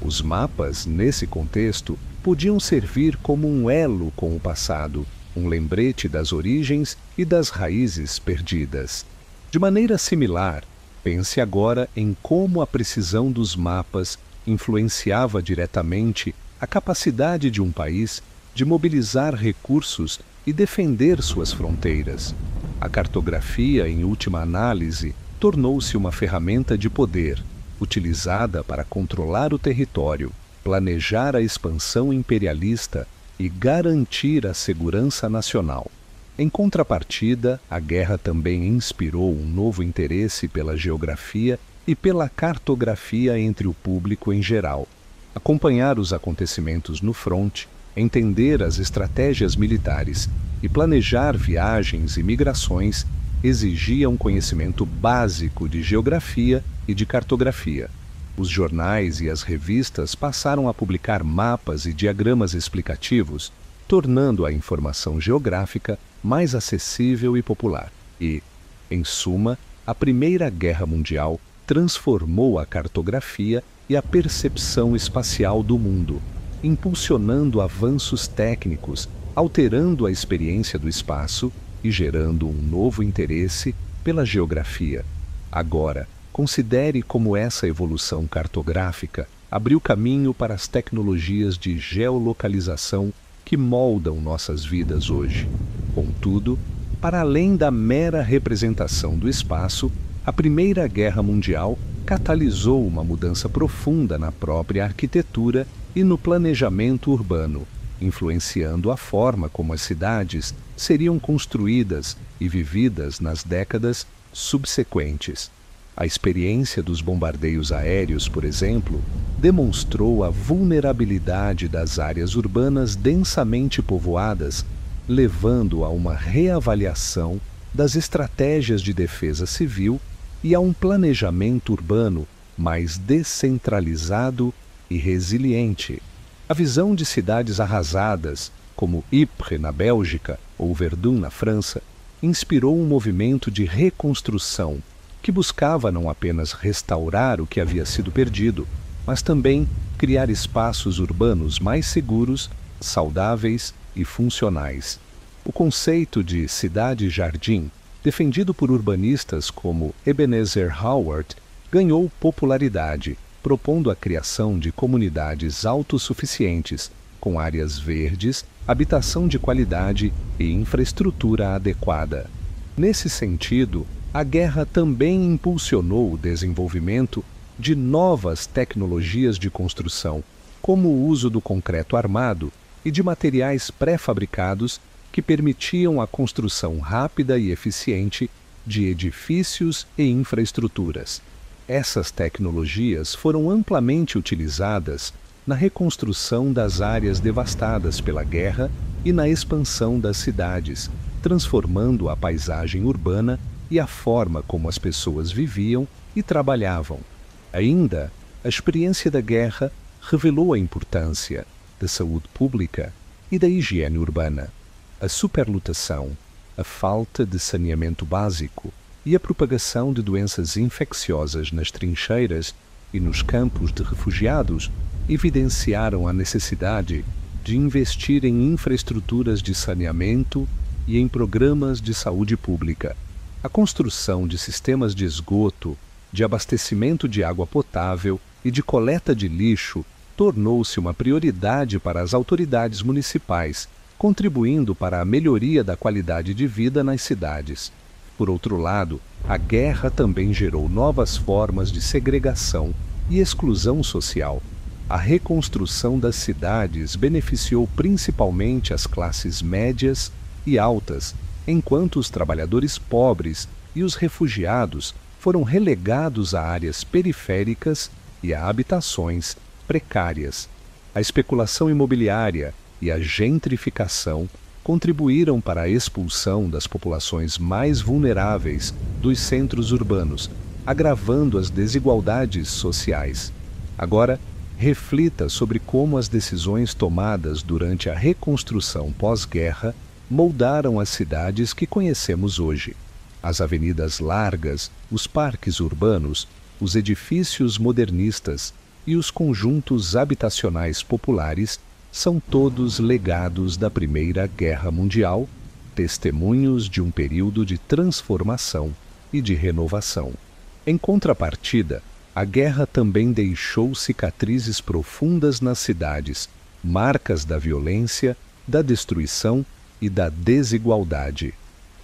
S1: Os mapas, nesse contexto, podiam servir como um elo com o passado, um lembrete das origens e das raízes perdidas. De maneira similar, pense agora em como a precisão dos mapas influenciava diretamente a capacidade de um país de mobilizar recursos e defender suas fronteiras. A cartografia, em última análise, tornou-se uma ferramenta de poder, utilizada para controlar o território, planejar a expansão imperialista e garantir a segurança nacional. Em contrapartida, a guerra também inspirou um novo interesse pela geografia e pela cartografia entre o público em geral. Acompanhar os acontecimentos no fronte, entender as estratégias militares e planejar viagens e migrações exigia um conhecimento básico de geografia e de cartografia. Os jornais e as revistas passaram a publicar mapas e diagramas explicativos, tornando a informação geográfica mais acessível e popular. E, em suma, a Primeira Guerra Mundial transformou a cartografia e a percepção espacial do mundo, impulsionando avanços técnicos, alterando a experiência do espaço e gerando um novo interesse pela geografia. Agora, considere como essa evolução cartográfica abriu caminho para as tecnologias de geolocalização que moldam nossas vidas hoje. Contudo, para além da mera representação do espaço, a Primeira Guerra Mundial catalisou uma mudança profunda na própria arquitetura e no planejamento urbano, influenciando a forma como as cidades seriam construídas e vividas nas décadas subsequentes. A experiência dos bombardeios aéreos, por exemplo, demonstrou a vulnerabilidade das áreas urbanas densamente povoadas, levando a uma reavaliação das estratégias de defesa civil e a um planejamento urbano mais descentralizado e resiliente. A visão de cidades arrasadas, como Ypres na Bélgica ou Verdun na França, inspirou um movimento de reconstrução que buscava não apenas restaurar o que havia sido perdido, mas também criar espaços urbanos mais seguros, saudáveis e funcionais. O conceito de cidade-jardim, defendido por urbanistas como Ebenezer Howard, ganhou popularidade, propondo a criação de comunidades autossuficientes, com áreas verdes, habitação de qualidade e infraestrutura adequada. Nesse sentido, a guerra também impulsionou o desenvolvimento de novas tecnologias de construção, como o uso do concreto armado e de materiais pré-fabricados que permitiam a construção rápida e eficiente de edifícios e infraestruturas. Essas tecnologias foram amplamente utilizadas na reconstrução das áreas devastadas pela guerra e na expansão das cidades, transformando a paisagem urbana e a forma como as pessoas viviam e trabalhavam. Ainda, a experiência da guerra revelou a importância da saúde pública e da higiene urbana. A superlotação, a falta de saneamento básico e a propagação de doenças infecciosas nas trincheiras e nos campos de refugiados evidenciaram a necessidade de investir em infraestruturas de saneamento e em programas de saúde pública. A construção de sistemas de esgoto, de abastecimento de água potável e de coleta de lixo tornou-se uma prioridade para as autoridades municipais, contribuindo para a melhoria da qualidade de vida nas cidades. Por outro lado, a guerra também gerou novas formas de segregação e exclusão social. A reconstrução das cidades beneficiou principalmente as classes médias e altas, enquanto os trabalhadores pobres e os refugiados foram relegados a áreas periféricas e a habitações precárias. A especulação imobiliária e a gentrificação contribuíram para a expulsão das populações mais vulneráveis dos centros urbanos, agravando as desigualdades sociais. Agora, reflita sobre como as decisões tomadas durante a reconstrução pós-guerra moldaram as cidades que conhecemos hoje. As avenidas largas, os parques urbanos, os edifícios modernistas e os conjuntos habitacionais populares são todos legados da Primeira Guerra Mundial, testemunhos de um período de transformação e de renovação. Em contrapartida, a guerra também deixou cicatrizes profundas nas cidades, marcas da violência, da destruição e da desigualdade.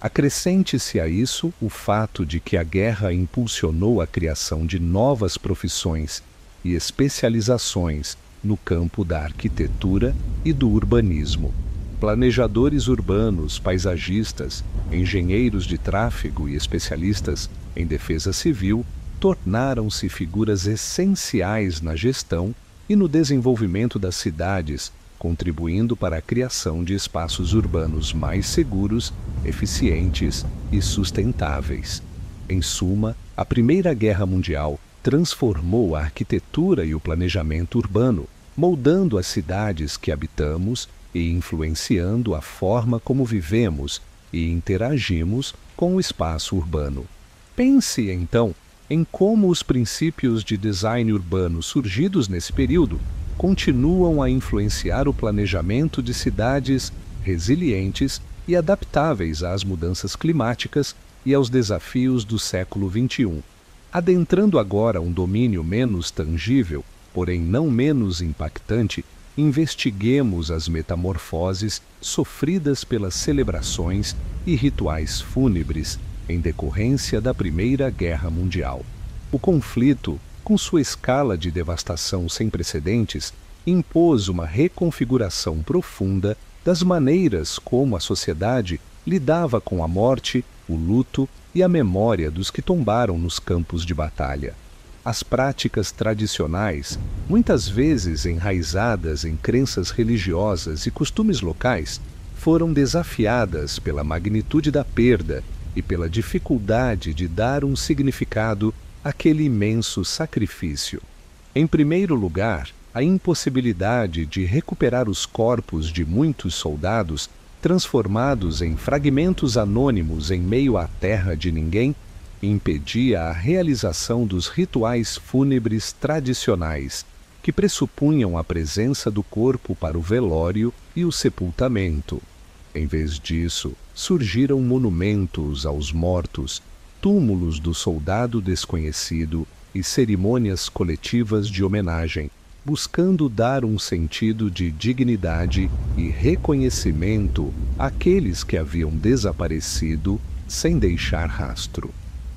S1: Acrescente-se a isso o fato de que a guerra impulsionou a criação de novas profissões e especializações no campo da arquitetura e do urbanismo. Planejadores urbanos, paisagistas, engenheiros de tráfego e especialistas em defesa civil tornaram-se figuras essenciais na gestão e no desenvolvimento das cidades, contribuindo para a criação de espaços urbanos mais seguros, eficientes e sustentáveis. Em suma, a Primeira Guerra Mundial transformou a arquitetura e o planejamento urbano, moldando as cidades que habitamos e influenciando a forma como vivemos e interagimos com o espaço urbano. Pense, então, em como os princípios de design urbano surgidos nesse período continuam a influenciar o planejamento de cidades resilientes e adaptáveis às mudanças climáticas e aos desafios do século XXI. Adentrando agora um domínio menos tangível, porém não menos impactante, investiguemos as metamorfoses sofridas pelas celebrações e rituais fúnebres em decorrência da Primeira Guerra Mundial. O conflito, com sua escala de devastação sem precedentes, impôs uma reconfiguração profunda das maneiras como a sociedade lidava com a morte, o luto e a memória dos que tombaram nos campos de batalha. As práticas tradicionais, muitas vezes enraizadas em crenças religiosas e costumes locais, foram desafiadas pela magnitude da perda e pela dificuldade de dar um significado àquele imenso sacrifício. Em primeiro lugar, a impossibilidade de recuperar os corpos de muitos soldados transformados em fragmentos anônimos em meio à terra de ninguém, impedia a realização dos rituais fúnebres tradicionais, que pressupunham a presença do corpo para o velório e o sepultamento. Em vez disso, surgiram monumentos aos mortos, túmulos do soldado desconhecido e cerimônias coletivas de homenagem, buscando dar um sentido de dignidade e reconhecimento àqueles que haviam desaparecido sem deixar rastro.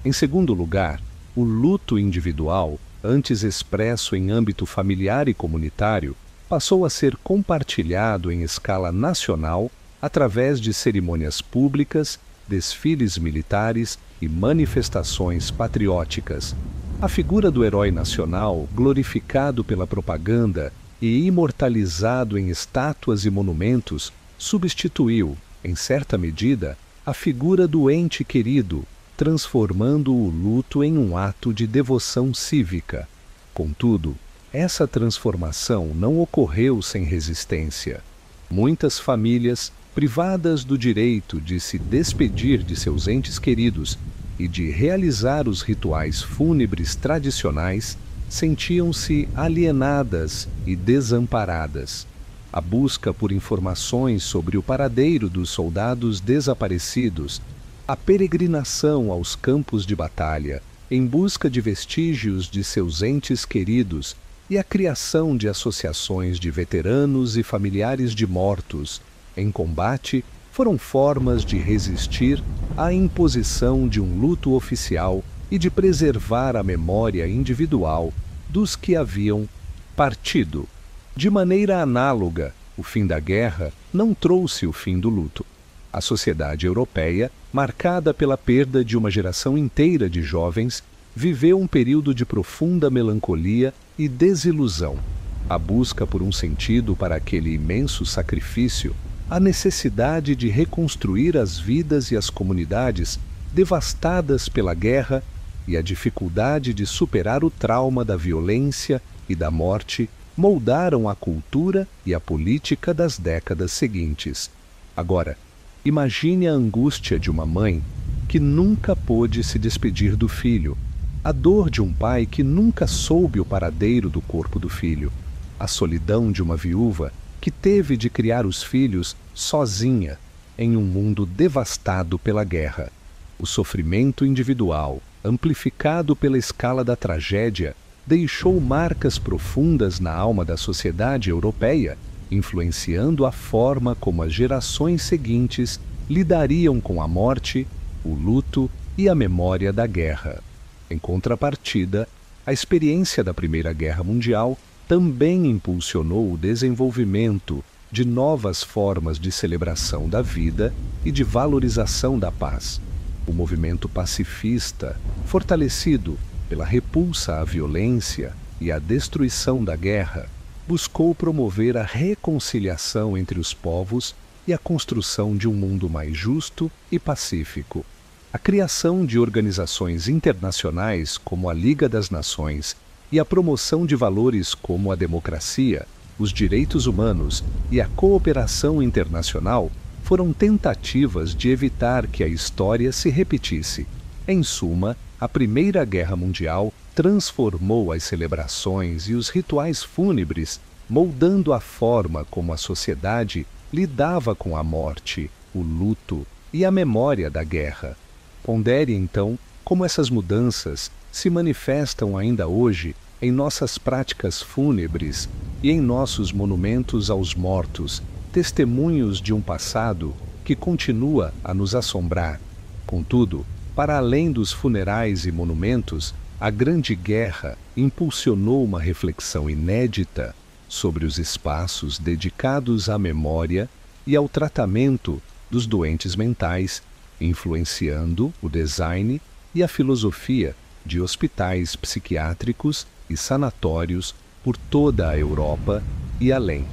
S1: Em segundo lugar, o luto individual, antes expresso em âmbito familiar e comunitário, passou a ser compartilhado em escala nacional através de cerimônias públicas, desfiles militares e manifestações patrióticas. A figura do herói nacional, glorificado pela propaganda e imortalizado em estátuas e monumentos, substituiu, em certa medida, a figura do ente querido, transformando o luto em um ato de devoção cívica. Contudo, essa transformação não ocorreu sem resistência. Muitas famílias, privadas do direito de se despedir de seus entes queridos e de realizar os rituais fúnebres tradicionais, sentiam-se alienadas e desamparadas. A busca por informações sobre o paradeiro dos soldados desaparecidos, a peregrinação aos campos de batalha em busca de vestígios de seus entes queridos e a criação de associações de veteranos e familiares de mortos em combate foram formas de resistir à imposição de um luto oficial e de preservar a memória individual dos que haviam partido. De maneira análoga, o fim da guerra não trouxe o fim do luto. A sociedade europeia, marcada pela perda de uma geração inteira de jovens, viveu um período de profunda melancolia e desilusão. A busca por um sentido para aquele imenso sacrifício, a necessidade de reconstruir as vidas e as comunidades devastadas pela guerra e a dificuldade de superar o trauma da violência e da morte moldaram a cultura e a política das décadas seguintes. Agora, imagine a angústia de uma mãe que nunca pôde se despedir do filho, a dor de um pai que nunca soube o paradeiro do corpo do filho, a solidão de uma viúva que teve de criar os filhos sozinha em um mundo devastado pela guerra. O sofrimento individual, amplificado pela escala da tragédia, deixou marcas profundas na alma da sociedade europeia, influenciando a forma como as gerações seguintes lidariam com a morte, o luto e a memória da guerra. Em contrapartida, a experiência da Primeira Guerra Mundial também impulsionou o desenvolvimento de novas formas de celebração da vida e de valorização da paz. O movimento pacifista, fortalecido pela repulsa à violência e à destruição da guerra, buscou promover a reconciliação entre os povos e a construção de um mundo mais justo e pacífico. A criação de organizações internacionais como a Liga das Nações e a promoção de valores como a democracia, os direitos humanos e a cooperação internacional foram tentativas de evitar que a história se repetisse. Em suma, a Primeira Guerra Mundial transformou as celebrações e os rituais fúnebres, moldando a forma como a sociedade lidava com a morte, o luto e a memória da guerra. Pondere, então, como essas mudanças se manifestam ainda hoje em nossas práticas fúnebres e em nossos monumentos aos mortos, testemunhos de um passado que continua a nos assombrar. Contudo, para além dos funerais e monumentos, a Grande Guerra impulsionou uma reflexão inédita sobre os espaços dedicados à memória e ao tratamento dos doentes mentais, influenciando o design e a filosofia de hospitais psiquiátricos e sanatórios por toda a Europa e além.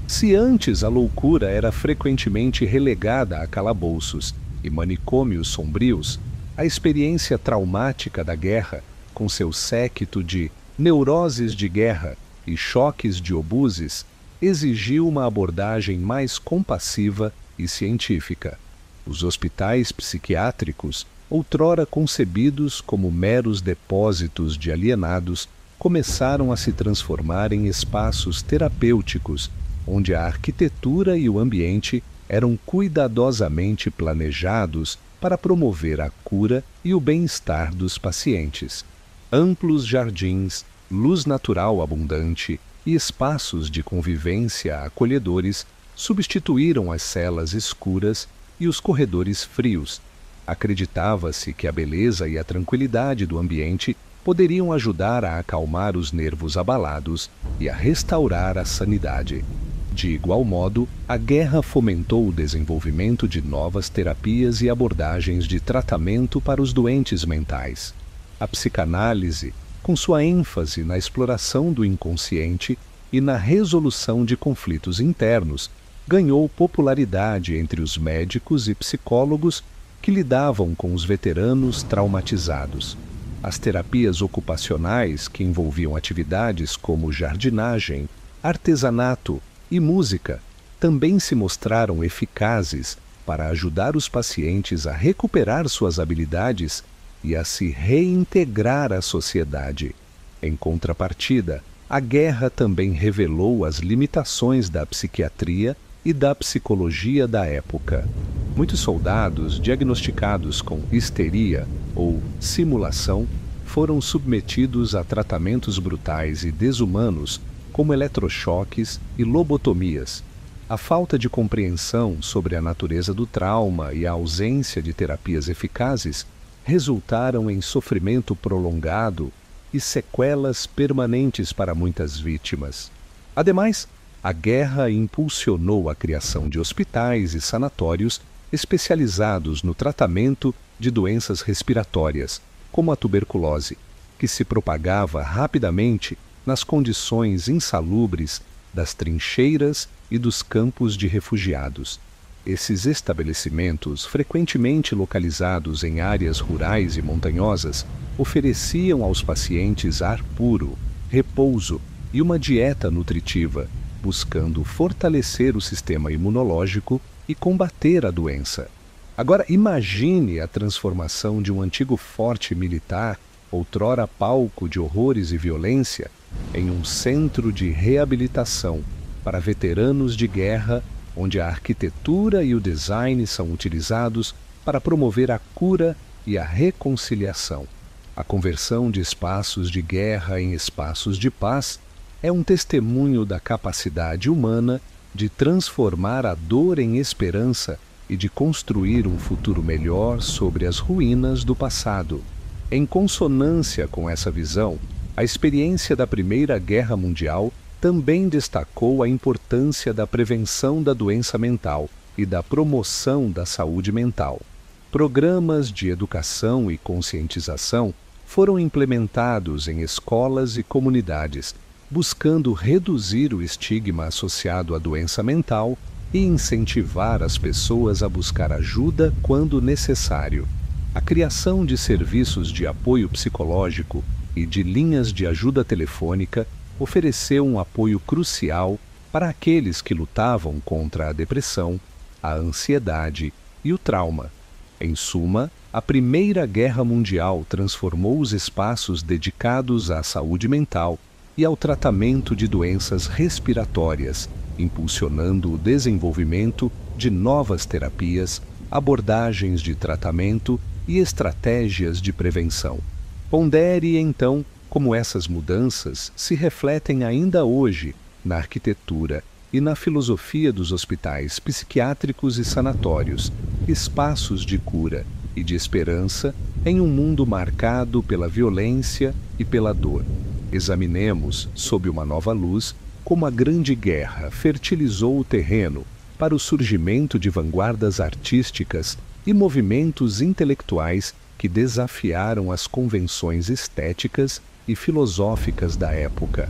S1: Se antes a loucura era frequentemente relegada a calabouços e manicômios sombrios, a experiência traumática da guerra, com seu séquito de neuroses de guerra e choques de obuses, exigiu uma abordagem mais compassiva e científica. Os hospitais psiquiátricos, outrora concebidos como meros depósitos de alienados, começaram a se transformar em espaços terapêuticos, onde a arquitetura e o ambiente eram cuidadosamente planejados para promover a cura e o bem-estar dos pacientes. Amplos jardins, luz natural abundante e espaços de convivência acolhedores substituíram as celas escuras e os corredores frios. Acreditava-se que a beleza e a tranquilidade do ambiente poderiam ajudar a acalmar os nervos abalados e a restaurar a sanidade. De igual modo, a guerra fomentou o desenvolvimento de novas terapias e abordagens de tratamento para os doentes mentais. A psicanálise, com sua ênfase na exploração do inconsciente e na resolução de conflitos internos, ganhou popularidade entre os médicos e psicólogos que lidavam com os veteranos traumatizados. As terapias ocupacionais, que envolviam atividades como jardinagem, artesanato e música, também se mostraram eficazes para ajudar os pacientes a recuperar suas habilidades e a se reintegrar à sociedade. Em contrapartida, a guerra também revelou as limitações da psiquiatria e da psicologia da época. Muitos soldados diagnosticados com histeria ou simulação foram submetidos a tratamentos brutais e desumanos, como eletrochoques e lobotomias. A falta de compreensão sobre a natureza do trauma e a ausência de terapias eficazes resultaram em sofrimento prolongado e sequelas permanentes para muitas vítimas. Ademais, a guerra impulsionou a criação de hospitais e sanatórios especializados no tratamento de doenças respiratórias, como a tuberculose, que se propagava rapidamente nas condições insalubres das trincheiras e dos campos de refugiados. Esses estabelecimentos, frequentemente localizados em áreas rurais e montanhosas, ofereciam aos pacientes ar puro, repouso e uma dieta nutritiva, buscando fortalecer o sistema imunológico e combater a doença. Agora, imagine a transformação de um antigo forte militar, outrora palco de horrores e violência, em um centro de reabilitação para veteranos de guerra, onde a arquitetura e o design são utilizados para promover a cura e a reconciliação. A conversão de espaços de guerra em espaços de paz é um testemunho da capacidade humana de transformar a dor em esperança e de construir um futuro melhor sobre as ruínas do passado. Em consonância com essa visão, a experiência da Primeira Guerra Mundial também destacou a importância da prevenção da doença mental e da promoção da saúde mental. Programas de educação e conscientização foram implementados em escolas e comunidades, buscando reduzir o estigma associado à doença mental e incentivar as pessoas a buscar ajuda quando necessário. A criação de serviços de apoio psicológico e de linhas de ajuda telefônica ofereceu um apoio crucial para aqueles que lutavam contra a depressão, a ansiedade e o trauma. Em suma, a Primeira Guerra Mundial transformou os espaços dedicados à saúde mental e ao tratamento de doenças respiratórias, impulsionando o desenvolvimento de novas terapias, abordagens de tratamento e estratégias de prevenção. Pondere, então, como essas mudanças se refletem ainda hoje na arquitetura e na filosofia dos hospitais psiquiátricos e sanatórios, espaços de cura e de esperança em um mundo marcado pela violência e pela dor. Examinemos, sob uma nova luz, como a Grande Guerra fertilizou o terreno para o surgimento de vanguardas artísticas e movimentos intelectuais que desafiaram as convenções estéticas e filosóficas da época.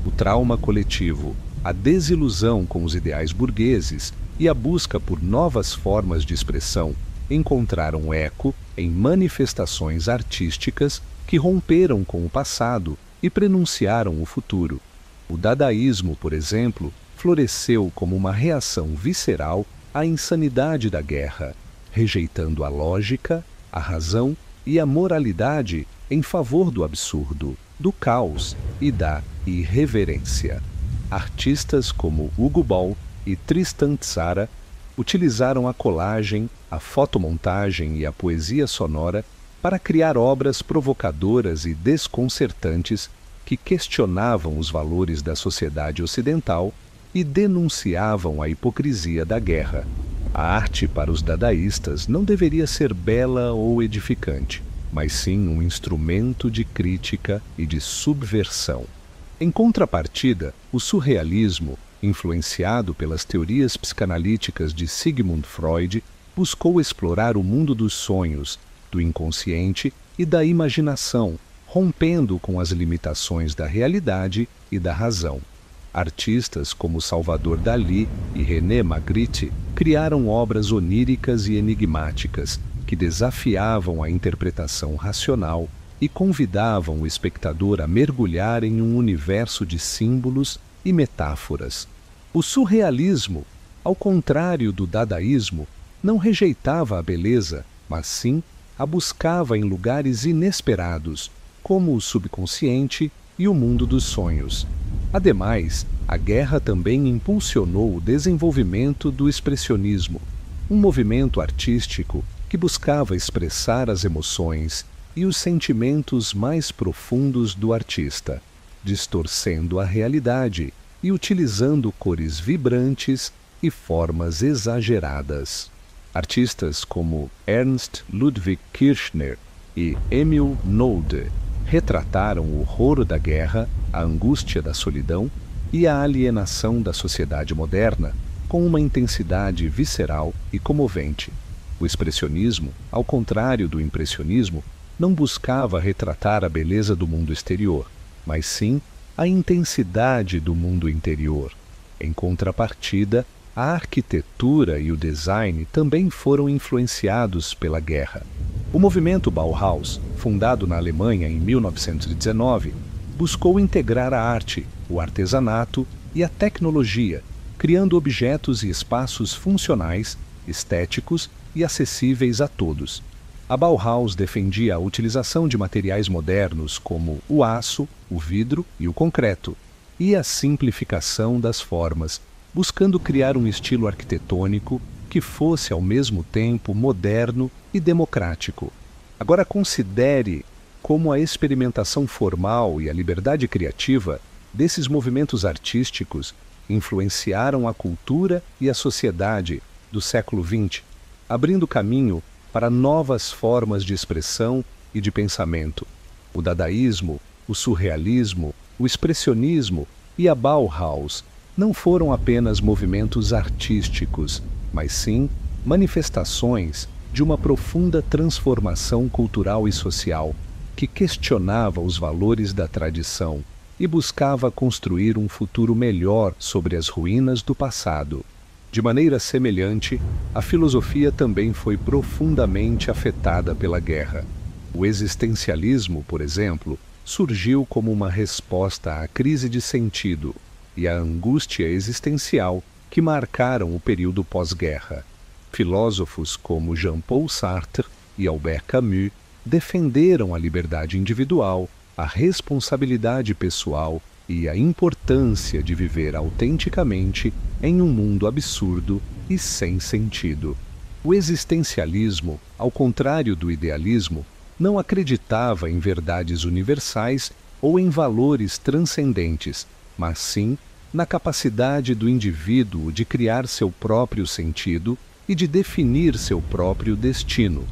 S1: O trauma coletivo, a desilusão com os ideais burgueses e a busca por novas formas de expressão encontraram eco em manifestações artísticas que romperam com o passado e prenunciaram o futuro. O dadaísmo, por exemplo, floresceu como uma reação visceral à insanidade da guerra, rejeitando a lógica, a razão e a moralidade em favor do absurdo, do caos e da irreverência. Artistas como Hugo Ball e Tristan Tzara utilizaram a colagem, a fotomontagem e a poesia sonora para criar obras provocadoras e desconcertantes que questionavam os valores da sociedade ocidental e denunciavam a hipocrisia da guerra. A arte para os dadaístas não deveria ser bela ou edificante, mas sim um instrumento de crítica e de subversão. Em contrapartida, o surrealismo, influenciado pelas teorias psicanalíticas de Sigmund Freud, buscou explorar o mundo dos sonhos, do inconsciente e da imaginação, rompendo com as limitações da realidade e da razão. Artistas como Salvador Dalí e René Magritte criaram obras oníricas e enigmáticas que desafiavam a interpretação racional e convidavam o espectador a mergulhar em um universo de símbolos e metáforas. O surrealismo, ao contrário do dadaísmo, não rejeitava a beleza, mas sim a buscava em lugares inesperados, como o subconsciente e o mundo dos sonhos. Ademais, a guerra também impulsionou o desenvolvimento do expressionismo, um movimento artístico que buscava expressar as emoções e os sentimentos mais profundos do artista, distorcendo a realidade e utilizando cores vibrantes e formas exageradas. Artistas como Ernst Ludwig Kirchner e Emil Nolde retrataram o horror da guerra, a angústia da solidão e a alienação da sociedade moderna com uma intensidade visceral e comovente. O expressionismo, ao contrário do impressionismo, não buscava retratar a beleza do mundo exterior, mas sim a intensidade do mundo interior. Em contrapartida, a arquitetura e o design também foram influenciados pela guerra. O movimento Bauhaus, fundado na Alemanha em 1919, buscou integrar a arte, o artesanato e a tecnologia, criando objetos e espaços funcionais, estéticos e acessíveis a todos. A Bauhaus defendia a utilização de materiais modernos como o aço, o vidro e o concreto, e a simplificação das formas, buscando criar um estilo arquitetônico que fosse ao mesmo tempo moderno e democrático. Agora considere como a experimentação formal e a liberdade criativa desses movimentos artísticos influenciaram a cultura e a sociedade do século XX, abrindo caminho para novas formas de expressão e de pensamento. O dadaísmo, o surrealismo, o expressionismo e a Bauhaus não foram apenas movimentos artísticos, mas sim manifestações de uma profunda transformação cultural e social que questionava os valores da tradição e buscava construir um futuro melhor sobre as ruínas do passado. De maneira semelhante, a filosofia também foi profundamente afetada pela guerra. O existencialismo, por exemplo, surgiu como uma resposta à crise de sentido e à angústia existencial que marcaram o período pós-guerra. Filósofos como Jean-Paul Sartre e Albert Camus defenderam a liberdade individual, a responsabilidade pessoal e a importância de viver autenticamente em um mundo absurdo e sem sentido. O existencialismo, ao contrário do idealismo, não acreditava em verdades universais ou em valores transcendentes, mas sim na capacidade do indivíduo de criar seu próprio sentido e de definir seu próprio destino.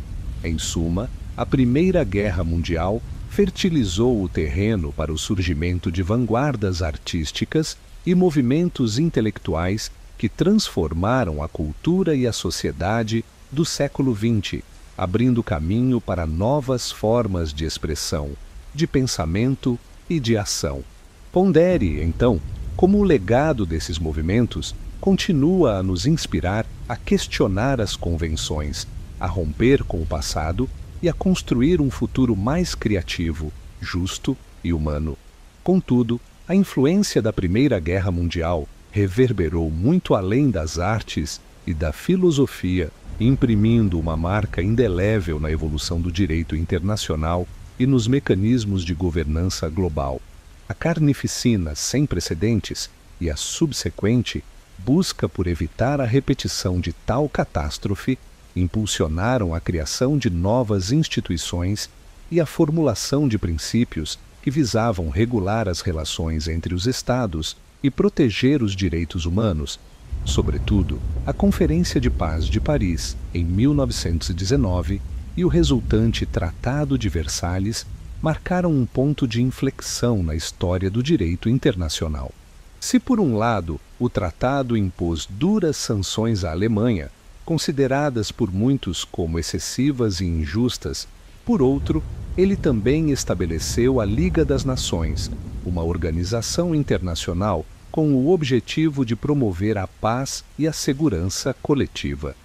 S1: Em suma, a Primeira Guerra Mundial fertilizou o terreno para o surgimento de vanguardas artísticas e movimentos intelectuais que transformaram a cultura e a sociedade do século XX, abrindo caminho para novas formas de expressão, de pensamento e de ação. Pondere, então, como o legado desses movimentos continua a nos inspirar a questionar as convenções, a romper com o passado e a construir um futuro mais criativo, justo e humano. Contudo, a influência da Primeira Guerra Mundial reverberou muito além das artes e da filosofia, imprimindo uma marca indelével na evolução do direito internacional e nos mecanismos de governança global. A carnificina sem precedentes e a subsequente busca por evitar a repetição de tal catástrofe impulsionaram a criação de novas instituições e a formulação de princípios que visavam regular as relações entre os Estados e proteger os direitos humanos. Sobretudo, a Conferência de Paz de Paris, em 1919, e o resultante Tratado de Versalhes marcaram um ponto de inflexão na história do direito internacional. Se, por um lado, o tratado impôs duras sanções à Alemanha, consideradas por muitos como excessivas e injustas, por outro, ele também estabeleceu a Liga das Nações, uma organização internacional com o objetivo de promover a paz e a segurança coletiva.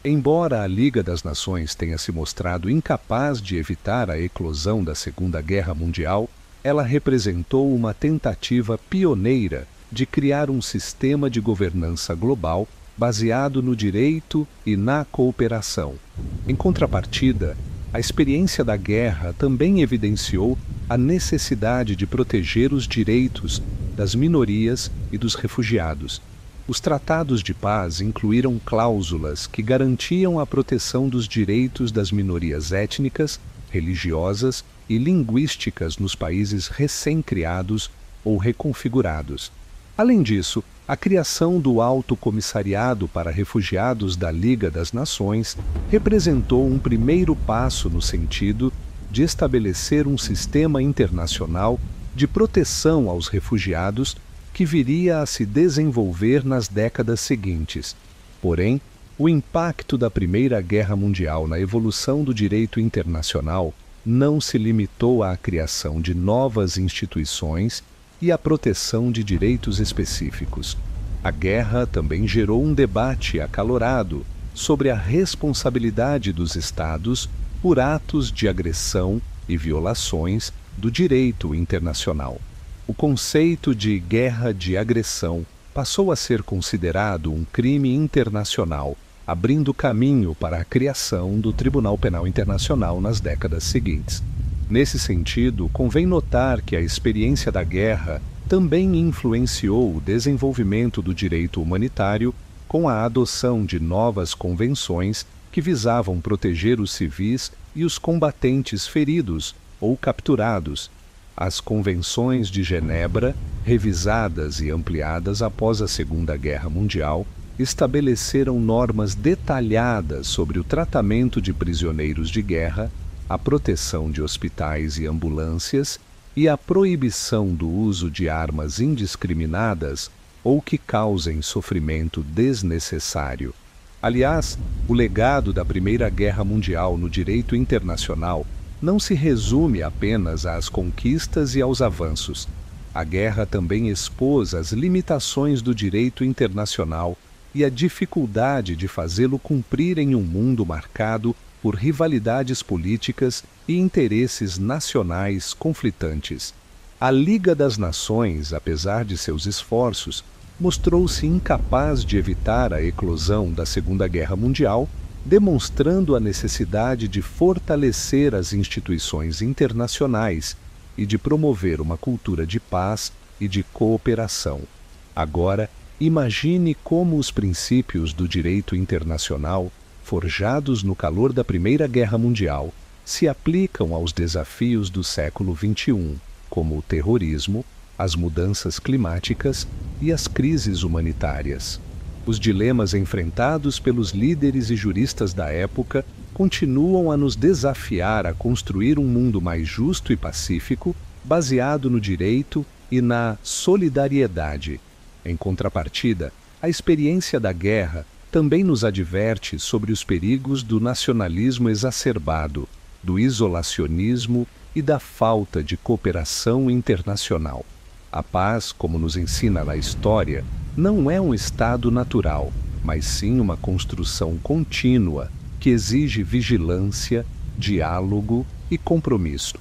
S1: Embora a Liga das Nações tenha se mostrado incapaz de evitar a eclosão da Segunda Guerra Mundial, ela representou uma tentativa pioneira de criar um sistema de governança global baseado no direito e na cooperação. Em contrapartida, a experiência da guerra também evidenciou a necessidade de proteger os direitos das minorias e dos refugiados. Os tratados de paz incluíram cláusulas que garantiam a proteção dos direitos das minorias étnicas, religiosas e linguísticas nos países recém-criados ou reconfigurados. Além disso, A criação do Alto Comissariado para Refugiados da Liga das Nações representou um primeiro passo no sentido de estabelecer um sistema internacional de proteção aos refugiados que viria a se desenvolver nas décadas seguintes. Porém, o impacto da Primeira Guerra Mundial na evolução do direito internacional não se limitou à criação de novas instituições e à proteção de direitos específicos. A guerra também gerou um debate acalorado sobre a responsabilidade dos Estados por atos de agressão e violações do direito internacional. O conceito de guerra de agressão passou a ser considerado um crime internacional, abrindo caminho para a criação do Tribunal Penal Internacional nas décadas seguintes. Nesse sentido, convém notar que a experiência da guerra também influenciou o desenvolvimento do direito humanitário com a adoção de novas convenções que visavam proteger os civis e os combatentes feridos ou capturados. As Convenções de Genebra, revisadas e ampliadas após a Segunda Guerra Mundial, estabeleceram normas detalhadas sobre o tratamento de prisioneiros de guerra, a proteção de hospitais e ambulâncias e a proibição do uso de armas indiscriminadas ou que causem sofrimento desnecessário. Aliás, o legado da Primeira Guerra Mundial no direito internacional não se resume apenas às conquistas e aos avanços. A guerra também expôs as limitações do direito internacional e a dificuldade de fazê-lo cumprir em um mundo marcado por rivalidades políticas e interesses nacionais conflitantes. A Liga das Nações, apesar de seus esforços, mostrou-se incapaz de evitar a eclosão da Segunda Guerra Mundial, demonstrando a necessidade de fortalecer as instituições internacionais e de promover uma cultura de paz e de cooperação. Agora, imagine como os princípios do direito internacional, forjados no calor da Primeira Guerra Mundial, se aplicam aos desafios do século XXI, como o terrorismo, as mudanças climáticas e as crises humanitárias. Os dilemas enfrentados pelos líderes e juristas da época continuam a nos desafiar a construir um mundo mais justo e pacífico, baseado no direito e na solidariedade. Em contrapartida, a experiência da guerra também nos adverte sobre os perigos do nacionalismo exacerbado, do isolacionismo e da falta de cooperação internacional. A paz, como nos ensina a história, não é um estado natural, mas sim uma construção contínua que exige vigilância, diálogo e compromisso.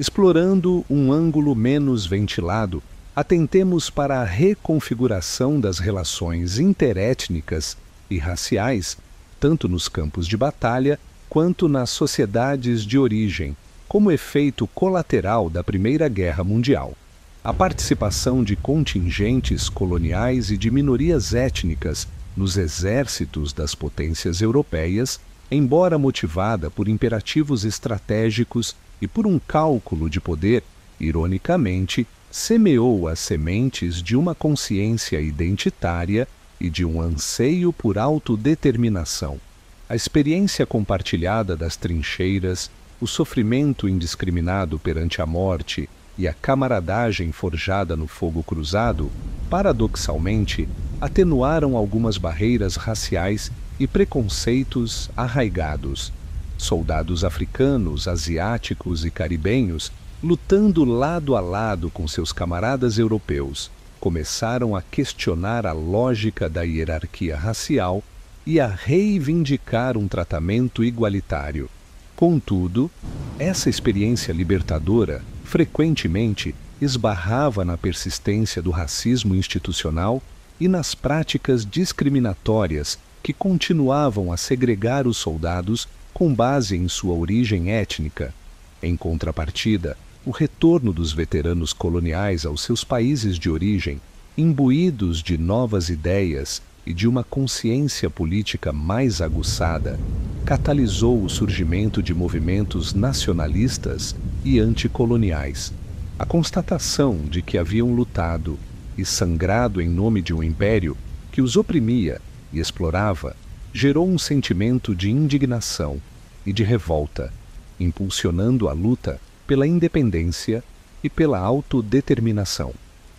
S1: Explorando um ângulo menos ventilado, atentemos para a reconfiguração das relações interétnicas e raciais, tanto nos campos de batalha quanto nas sociedades de origem, como efeito colateral da Primeira Guerra Mundial. A participação de contingentes coloniais e de minorias étnicas nos exércitos das potências europeias, embora motivada por imperativos estratégicos e por um cálculo de poder, ironicamente, semeou as sementes de uma consciência identitária e de um anseio por autodeterminação. A experiência compartilhada das trincheiras, o sofrimento indiscriminado perante a morte e a camaradagem forjada no fogo cruzado, paradoxalmente, atenuaram algumas barreiras raciais e preconceitos arraigados. Soldados africanos, asiáticos e caribenhos, lutando lado a lado com seus camaradas europeus, começaram a questionar a lógica da hierarquia racial e a reivindicar um tratamento igualitário. Contudo, essa experiência libertadora frequentemente esbarrava na persistência do racismo institucional e nas práticas discriminatórias que continuavam a segregar os soldados com base em sua origem étnica. Em contrapartida, o retorno dos veteranos coloniais aos seus países de origem, imbuídos de novas ideias e de uma consciência política mais aguçada, catalisou o surgimento de movimentos nacionalistas e anticoloniais. A constatação de que haviam lutado e sangrado em nome de um império que os oprimia e explorava, gerou um sentimento de indignação e de revolta, impulsionando a luta pela independência e pela autodeterminação.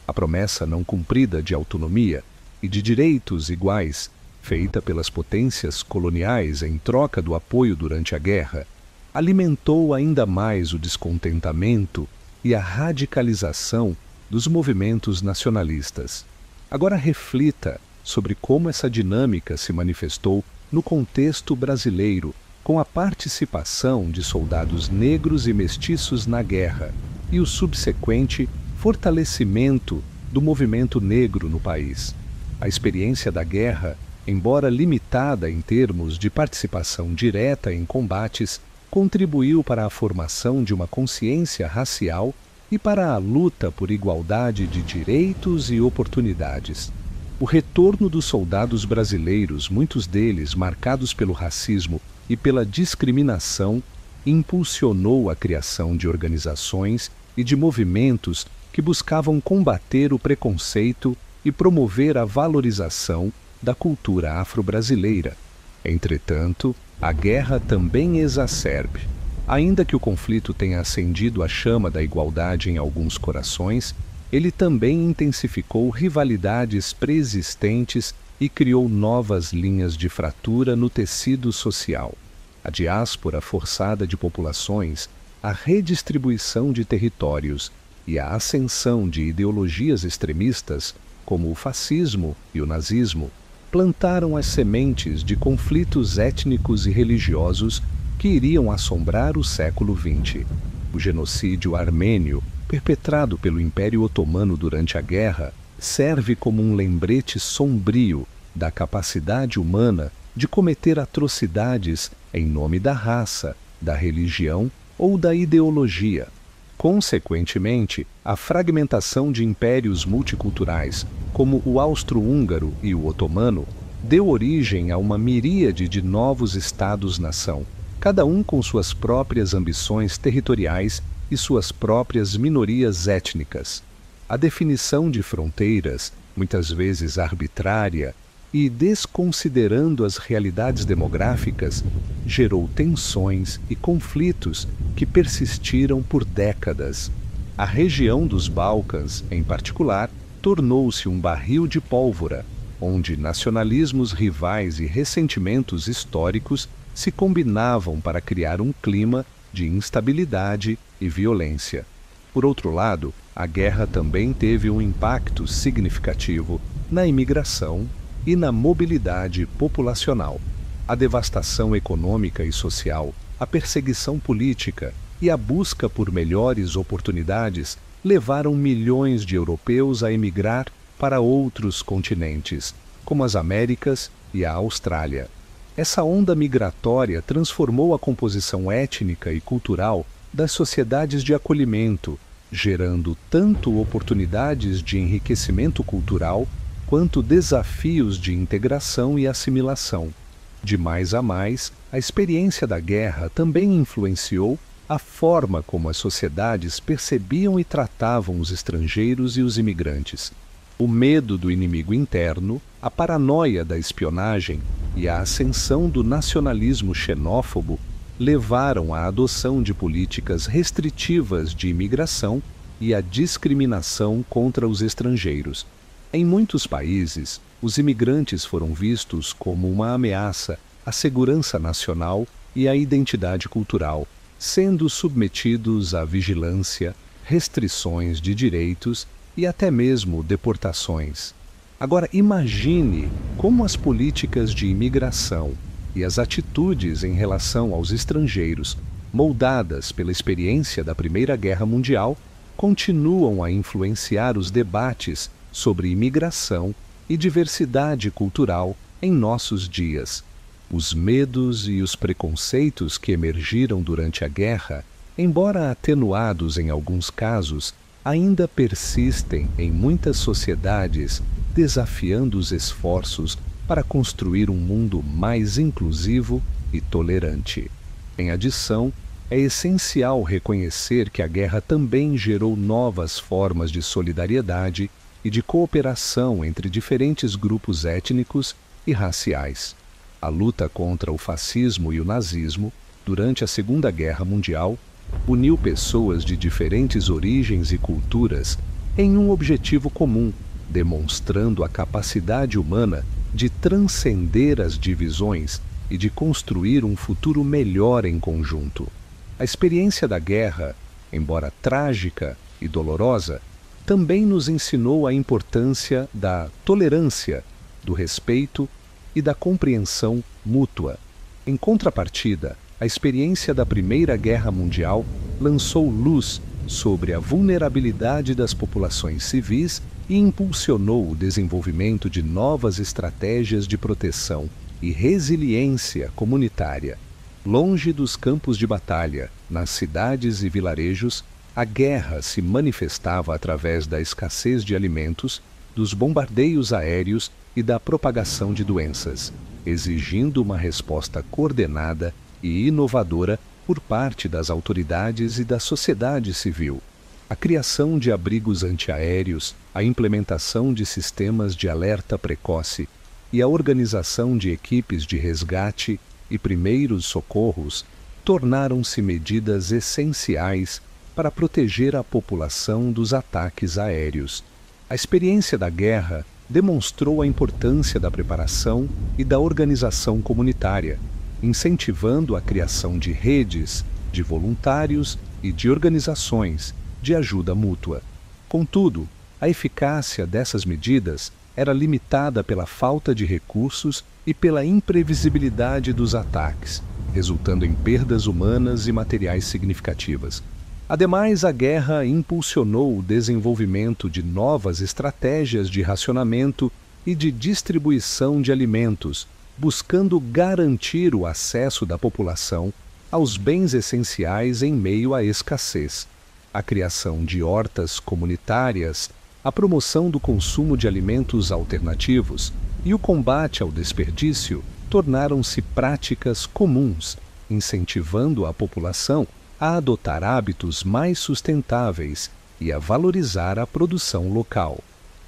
S1: A promessa não cumprida de autonomia e de direitos iguais, feita pelas potências coloniais em troca do apoio durante a guerra, alimentou ainda mais o descontentamento e a radicalização dos movimentos nacionalistas. Agora reflita sobre como essa dinâmica se manifestou no contexto brasileiro, com a participação de soldados negros e mestiços na guerra e o subsequente fortalecimento do movimento negro no país. A experiência da guerra, embora limitada em termos de participação direta em combates, contribuiu para a formação de uma consciência racial e para a luta por igualdade de direitos e oportunidades. O retorno dos soldados brasileiros, muitos deles marcados pelo racismo e pela discriminação, impulsionou a criação de organizações e de movimentos que buscavam combater o preconceito e promover a valorização da cultura afro-brasileira. Entretanto, a guerra também exacerbe. Ainda que o conflito tenha acendido a chama da igualdade em alguns corações, ele também intensificou rivalidades preexistentes e criou novas linhas de fratura no tecido social. A diáspora forçada de populações, a redistribuição de territórios e a ascensão de ideologias extremistas, como o fascismo e o nazismo, plantaram as sementes de conflitos étnicos e religiosos que iriam assombrar o século XX. O genocídio armênio, perpetrado pelo Império Otomano durante a guerra, serve como um lembrete sombrio da capacidade humana de cometer atrocidades em nome da raça, da religião ou da ideologia. Consequentemente, a fragmentação de impérios multiculturais, como o austro-húngaro e o otomano, deu origem a uma miríade de novos estados-nação, cada um com suas próprias ambições territoriais e suas próprias minorias étnicas. A definição de fronteiras, muitas vezes arbitrária e desconsiderando as realidades demográficas, gerou tensões e conflitos que persistiram por décadas. A região dos Balcãs, em particular, tornou-se um barril de pólvora, onde nacionalismos rivais e ressentimentos históricos se combinavam para criar um clima de instabilidade e violência. Por outro lado, a guerra também teve um impacto significativo na imigração e na mobilidade populacional. A devastação econômica e social, a perseguição política e a busca por melhores oportunidades levaram milhões de europeus a emigrar para outros continentes, como as Américas e a Austrália. Essa onda migratória transformou a composição étnica e cultural das sociedades de acolhimento, gerando tanto oportunidades de enriquecimento cultural quanto desafios de integração e assimilação. De mais a mais, a experiência da guerra também influenciou a forma como as sociedades percebiam e tratavam os estrangeiros e os imigrantes. O medo do inimigo interno, a paranoia da espionagem e a ascensão do nacionalismo xenófobo levaram à adoção de políticas restritivas de imigração e à discriminação contra os estrangeiros. Em muitos países, os imigrantes foram vistos como uma ameaça à segurança nacional e à identidade cultural, sendo submetidos à vigilância, restrições de direitos e até mesmo deportações. Agora imagine como as políticas de imigração e as atitudes em relação aos estrangeiros, moldadas pela experiência da Primeira Guerra Mundial, continuam a influenciar os debates sobre imigração e diversidade cultural em nossos dias. Os medos e os preconceitos que emergiram durante a guerra, embora atenuados em alguns casos, ainda persistem em muitas sociedades, desafiando os esforços para construir um mundo mais inclusivo e tolerante. Em adição, é essencial reconhecer que a guerra também gerou novas formas de solidariedade e de cooperação entre diferentes grupos étnicos e raciais. A luta contra o fascismo e o nazismo, durante a Segunda Guerra Mundial, uniu pessoas de diferentes origens e culturas em um objetivo comum, demonstrando a capacidade humana de transcender as divisões e de construir um futuro melhor em conjunto. A experiência da guerra, embora trágica e dolorosa, também nos ensinou a importância da tolerância, do respeito e da compreensão mútua. Em contrapartida, a experiência da Primeira Guerra Mundial lançou luz sobre a vulnerabilidade das populações civis e impulsionou o desenvolvimento de novas estratégias de proteção e resiliência comunitária. Longe dos campos de batalha, nas cidades e vilarejos, a guerra se manifestava através da escassez de alimentos, dos bombardeios aéreos e da propagação de doenças, exigindo uma resposta coordenada e inovadora por parte das autoridades e da sociedade civil. A criação de abrigos antiaéreos, a implementação de sistemas de alerta precoce e a organização de equipes de resgate e primeiros socorros tornaram-se medidas essenciais para proteger a população dos ataques aéreos. A experiência da guerra demonstrou a importância da preparação e da organização comunitária, incentivando a criação de redes, de voluntários e de organizações de ajuda mútua. Contudo, a eficácia dessas medidas era limitada pela falta de recursos e pela imprevisibilidade dos ataques, resultando em perdas humanas e materiais significativas. Ademais, a guerra impulsionou o desenvolvimento de novas estratégias de racionamento e de distribuição de alimentos, buscando garantir o acesso da população aos bens essenciais em meio à escassez. A criação de hortas comunitárias, a promoção do consumo de alimentos alternativos e o combate ao desperdício tornaram-se práticas comuns, incentivando a população a adotar hábitos mais sustentáveis e a valorizar a produção local.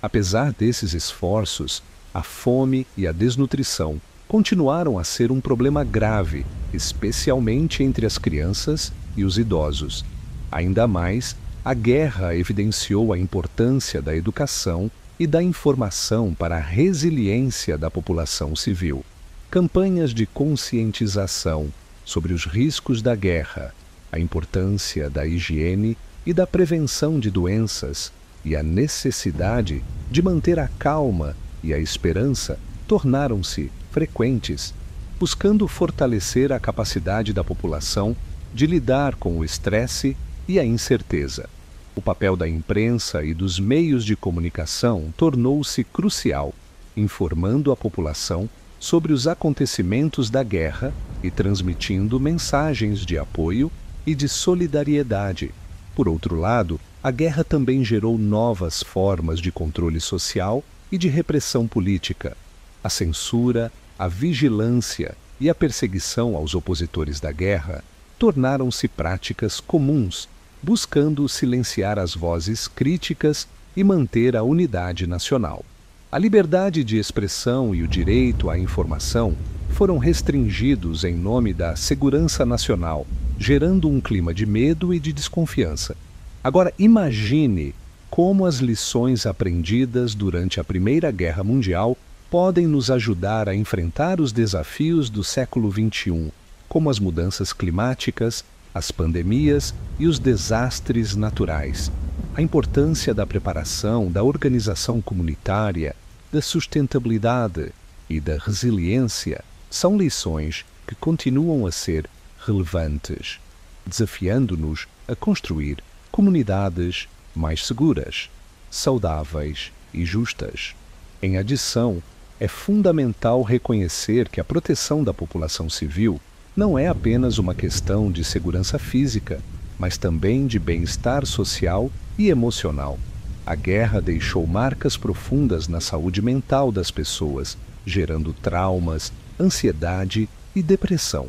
S1: Apesar desses esforços, a fome e a desnutrição continuaram a ser um problema grave, especialmente entre as crianças e os idosos. Ainda mais, a guerra evidenciou a importância da educação e da informação para a resiliência da população civil. Campanhas de conscientização sobre os riscos da guerra, a importância da higiene e da prevenção de doenças e a necessidade de manter a calma e a esperança tornaram-se frequentes, buscando fortalecer a capacidade da população de lidar com o estresse e a incerteza. O papel da imprensa e dos meios de comunicação tornou-se crucial, informando a população sobre os acontecimentos da guerra e transmitindo mensagens de apoio e de solidariedade. Por outro lado, a guerra também gerou novas formas de controle social e de repressão política. A censura, a vigilância e a perseguição aos opositores da guerra tornaram-se práticas comuns, buscando silenciar as vozes críticas e manter a unidade nacional. A liberdade de expressão e o direito à informação foram restringidos em nome da segurança nacional, gerando um clima de medo e de desconfiança. Agora, imagine como as lições aprendidas durante a Primeira Guerra Mundial podem nos ajudar a enfrentar os desafios do século XXI, como as mudanças climáticas, as pandemias e os desastres naturais. A importância da preparação, da organização comunitária, da sustentabilidade e da resiliência são lições que continuam a ser relevantes, desafiando-nos a construir comunidades mais seguras, saudáveis e justas. Em adição, é fundamental reconhecer que a proteção da população civil não é apenas uma questão de segurança física, mas também de bem-estar social e emocional. A guerra deixou marcas profundas na saúde mental das pessoas, gerando traumas, ansiedade e depressão.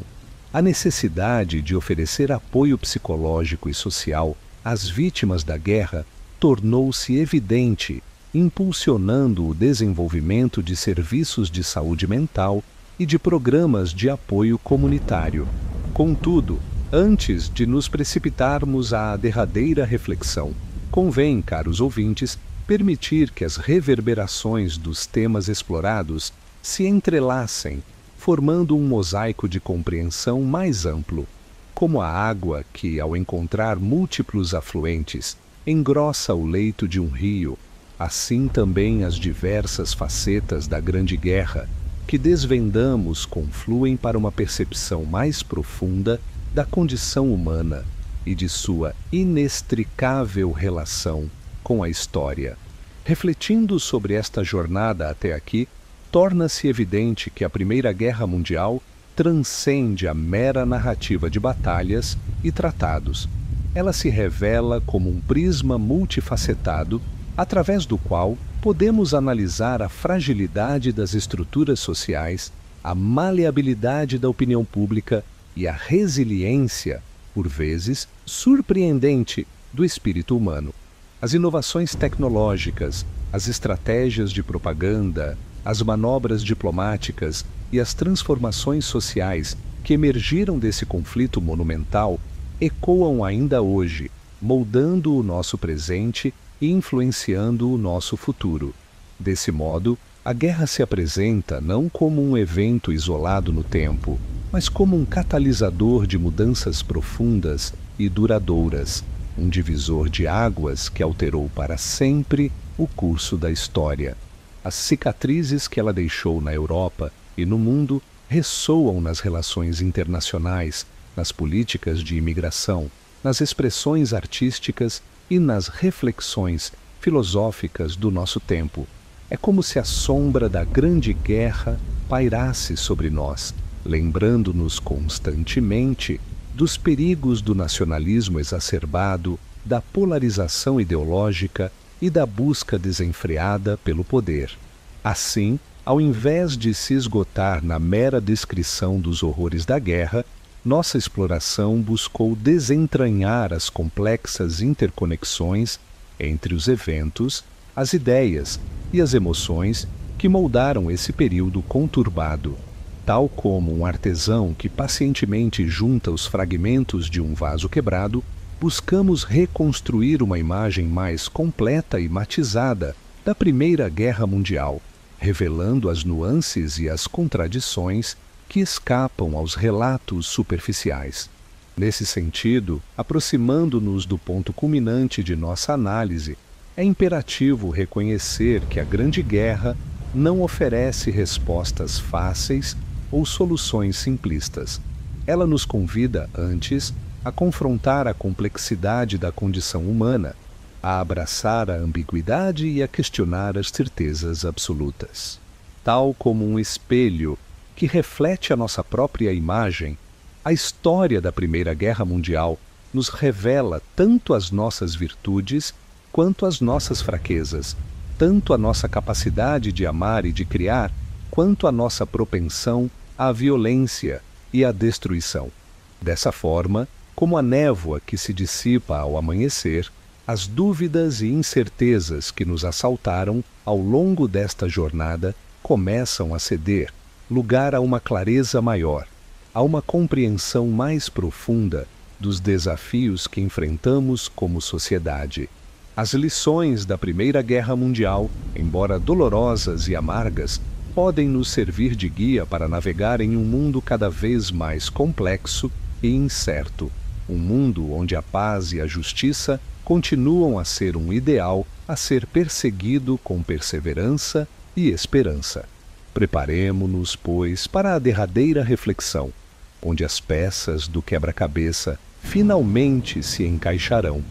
S1: A necessidade de oferecer apoio psicológico e social às vítimas da guerra tornou-se evidente impulsionando o desenvolvimento de serviços de saúde mental e de programas de apoio comunitário. Contudo, antes de nos precipitarmos à derradeira reflexão, convém, caros ouvintes, permitir que as reverberações dos temas explorados se entrelacem, formando um mosaico de compreensão mais amplo, como a água que, ao encontrar múltiplos afluentes, engrossa o leito de um rio, assim também as diversas facetas da Grande Guerra que desvendamos confluem para uma percepção mais profunda da condição humana e de sua inextricável relação com a história. Refletindo sobre esta jornada até aqui, torna-se evidente que a Primeira Guerra Mundial transcende a mera narrativa de batalhas e tratados. Ela se revela como um prisma multifacetado, através do qual podemos analisar a fragilidade das estruturas sociais, a maleabilidade da opinião pública e a resiliência, por vezes surpreendente, do espírito humano. As inovações tecnológicas, as estratégias de propaganda, as manobras diplomáticas e as transformações sociais que emergiram desse conflito monumental ecoam ainda hoje, moldando o nosso presente e influenciando o nosso futuro. Desse modo, a guerra se apresenta não como um evento isolado no tempo, mas como um catalisador de mudanças profundas e duradouras, um divisor de águas que alterou para sempre o curso da história. As cicatrizes que ela deixou na Europa e no mundo ressoam nas relações internacionais, nas políticas de imigração, nas expressões artísticas e nas reflexões filosóficas do nosso tempo. É como se a sombra da Grande Guerra pairasse sobre nós, lembrando-nos constantemente dos perigos do nacionalismo exacerbado, da polarização ideológica e da busca desenfreada pelo poder. Assim, ao invés de se esgotar na mera descrição dos horrores da guerra, nossa exploração buscou desentranhar as complexas interconexões entre os eventos, as ideias e as emoções que moldaram esse período conturbado. Tal como um artesão que pacientemente junta os fragmentos de um vaso quebrado, buscamos reconstruir uma imagem mais completa e matizada da Primeira Guerra Mundial, revelando as nuances e as contradições que escapam aos relatos superficiais. Nesse sentido, aproximando-nos do ponto culminante de nossa análise, é imperativo reconhecer que a Grande Guerra não oferece respostas fáceis ou soluções simplistas. Ela nos convida, antes, a confrontar a complexidade da condição humana, a abraçar a ambiguidade e a questionar as certezas absolutas. Tal como um espelho que reflete a nossa própria imagem, a história da Primeira Guerra Mundial nos revela tanto as nossas virtudes quanto as nossas fraquezas, tanto a nossa capacidade de amar e de criar, quanto a nossa propensão à violência e à destruição. Dessa forma, como a névoa que se dissipa ao amanhecer, as dúvidas e incertezas que nos assaltaram ao longo desta jornada começam a ceder lugar a uma clareza maior, a uma compreensão mais profunda dos desafios que enfrentamos como sociedade. As lições da Primeira Guerra Mundial, embora dolorosas e amargas, podem nos servir de guia para navegar em um mundo cada vez mais complexo e incerto, um mundo onde a paz e a justiça continuam a ser um ideal a ser perseguido com perseverança e esperança. Preparemo-nos, pois, para a derradeira reflexão, onde as peças do quebra-cabeça finalmente se encaixarão,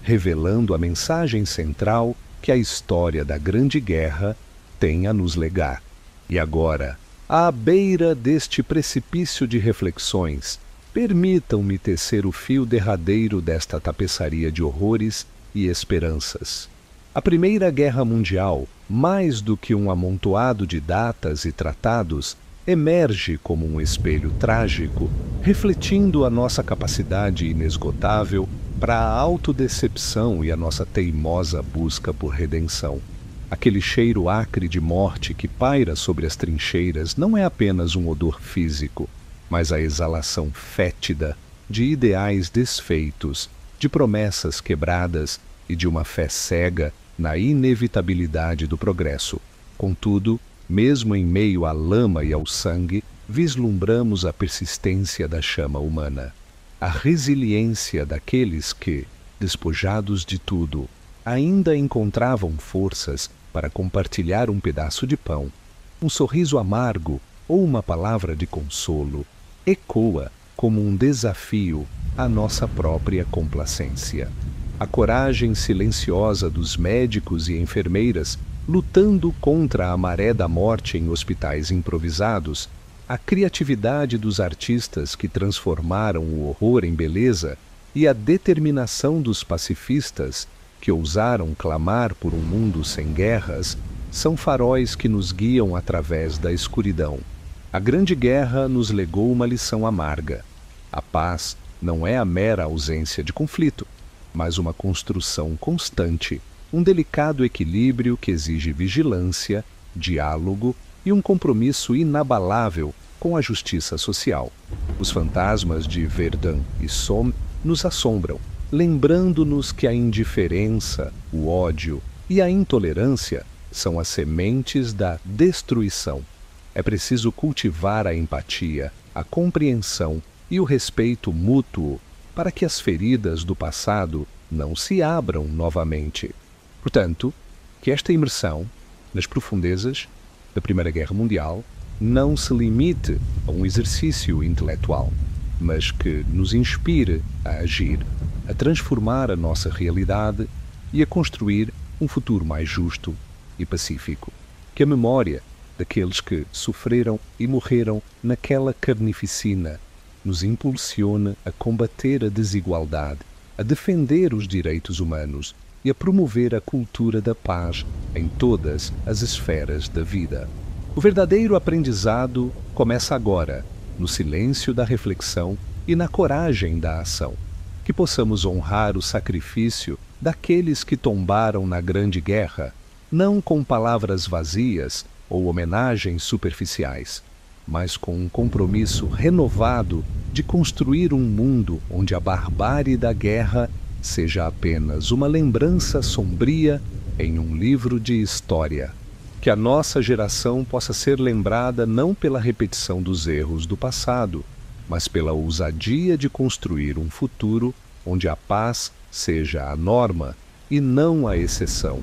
S1: revelando a mensagem central que a história da Grande Guerra tem a nos legar. E agora, à beira deste precipício de reflexões, permitam-me tecer o fio derradeiro desta tapeçaria de horrores e esperanças. A Primeira Guerra Mundial, mais do que um amontoado de datas e tratados, emerge como um espelho trágico, refletindo a nossa capacidade inesgotável para a autodecepção e a nossa teimosa busca por redenção. Aquele cheiro acre de morte que paira sobre as trincheiras não é apenas um odor físico, mas a exalação fétida de ideais desfeitos, de promessas quebradas e de uma fé cega na inevitabilidade do progresso. Contudo, mesmo em meio à lama e ao sangue, vislumbramos a persistência da chama humana, a resiliência daqueles que, despojados de tudo, ainda encontravam forças para compartilhar um pedaço de pão, um sorriso amargo ou uma palavra de consolo, ecoa como um desafio à nossa própria complacência. A coragem silenciosa dos médicos e enfermeiras lutando contra a maré da morte em hospitais improvisados, a criatividade dos artistas que transformaram o horror em beleza e a determinação dos pacifistas que ousaram clamar por um mundo sem guerras são faróis que nos guiam através da escuridão. A Grande Guerra nos legou uma lição amarga. A paz não é a mera ausência de conflito, mas uma construção constante, um delicado equilíbrio que exige vigilância, diálogo e um compromisso inabalável com a justiça social. Os fantasmas de Verdun e Somme nos assombram, lembrando-nos que a indiferença, o ódio e a intolerância são as sementes da destruição. É preciso cultivar a empatia, a compreensão e o respeito mútuo para que as feridas do passado não se abram novamente. Portanto, que esta imersão nas profundezas da Primeira Guerra Mundial não se limite a um exercício intelectual, mas que nos inspire a agir, a transformar a nossa realidade e a construir um futuro mais justo e pacífico. Que a memória daqueles que sofreram e morreram naquela carnificina nos impulsione a combater a desigualdade, a defender os direitos humanos e a promover a cultura da paz em todas as esferas da vida. O verdadeiro aprendizado começa agora, no silêncio da reflexão e na coragem da ação. Que possamos honrar o sacrifício daqueles que tombaram na Grande Guerra, não com palavras vazias ou homenagens superficiais, mas com um compromisso renovado de construir um mundo onde a barbárie da guerra seja apenas uma lembrança sombria em um livro de história. Que a nossa geração possa ser lembrada não pela repetição dos erros do passado, mas pela ousadia de construir um futuro onde a paz seja a norma e não a exceção.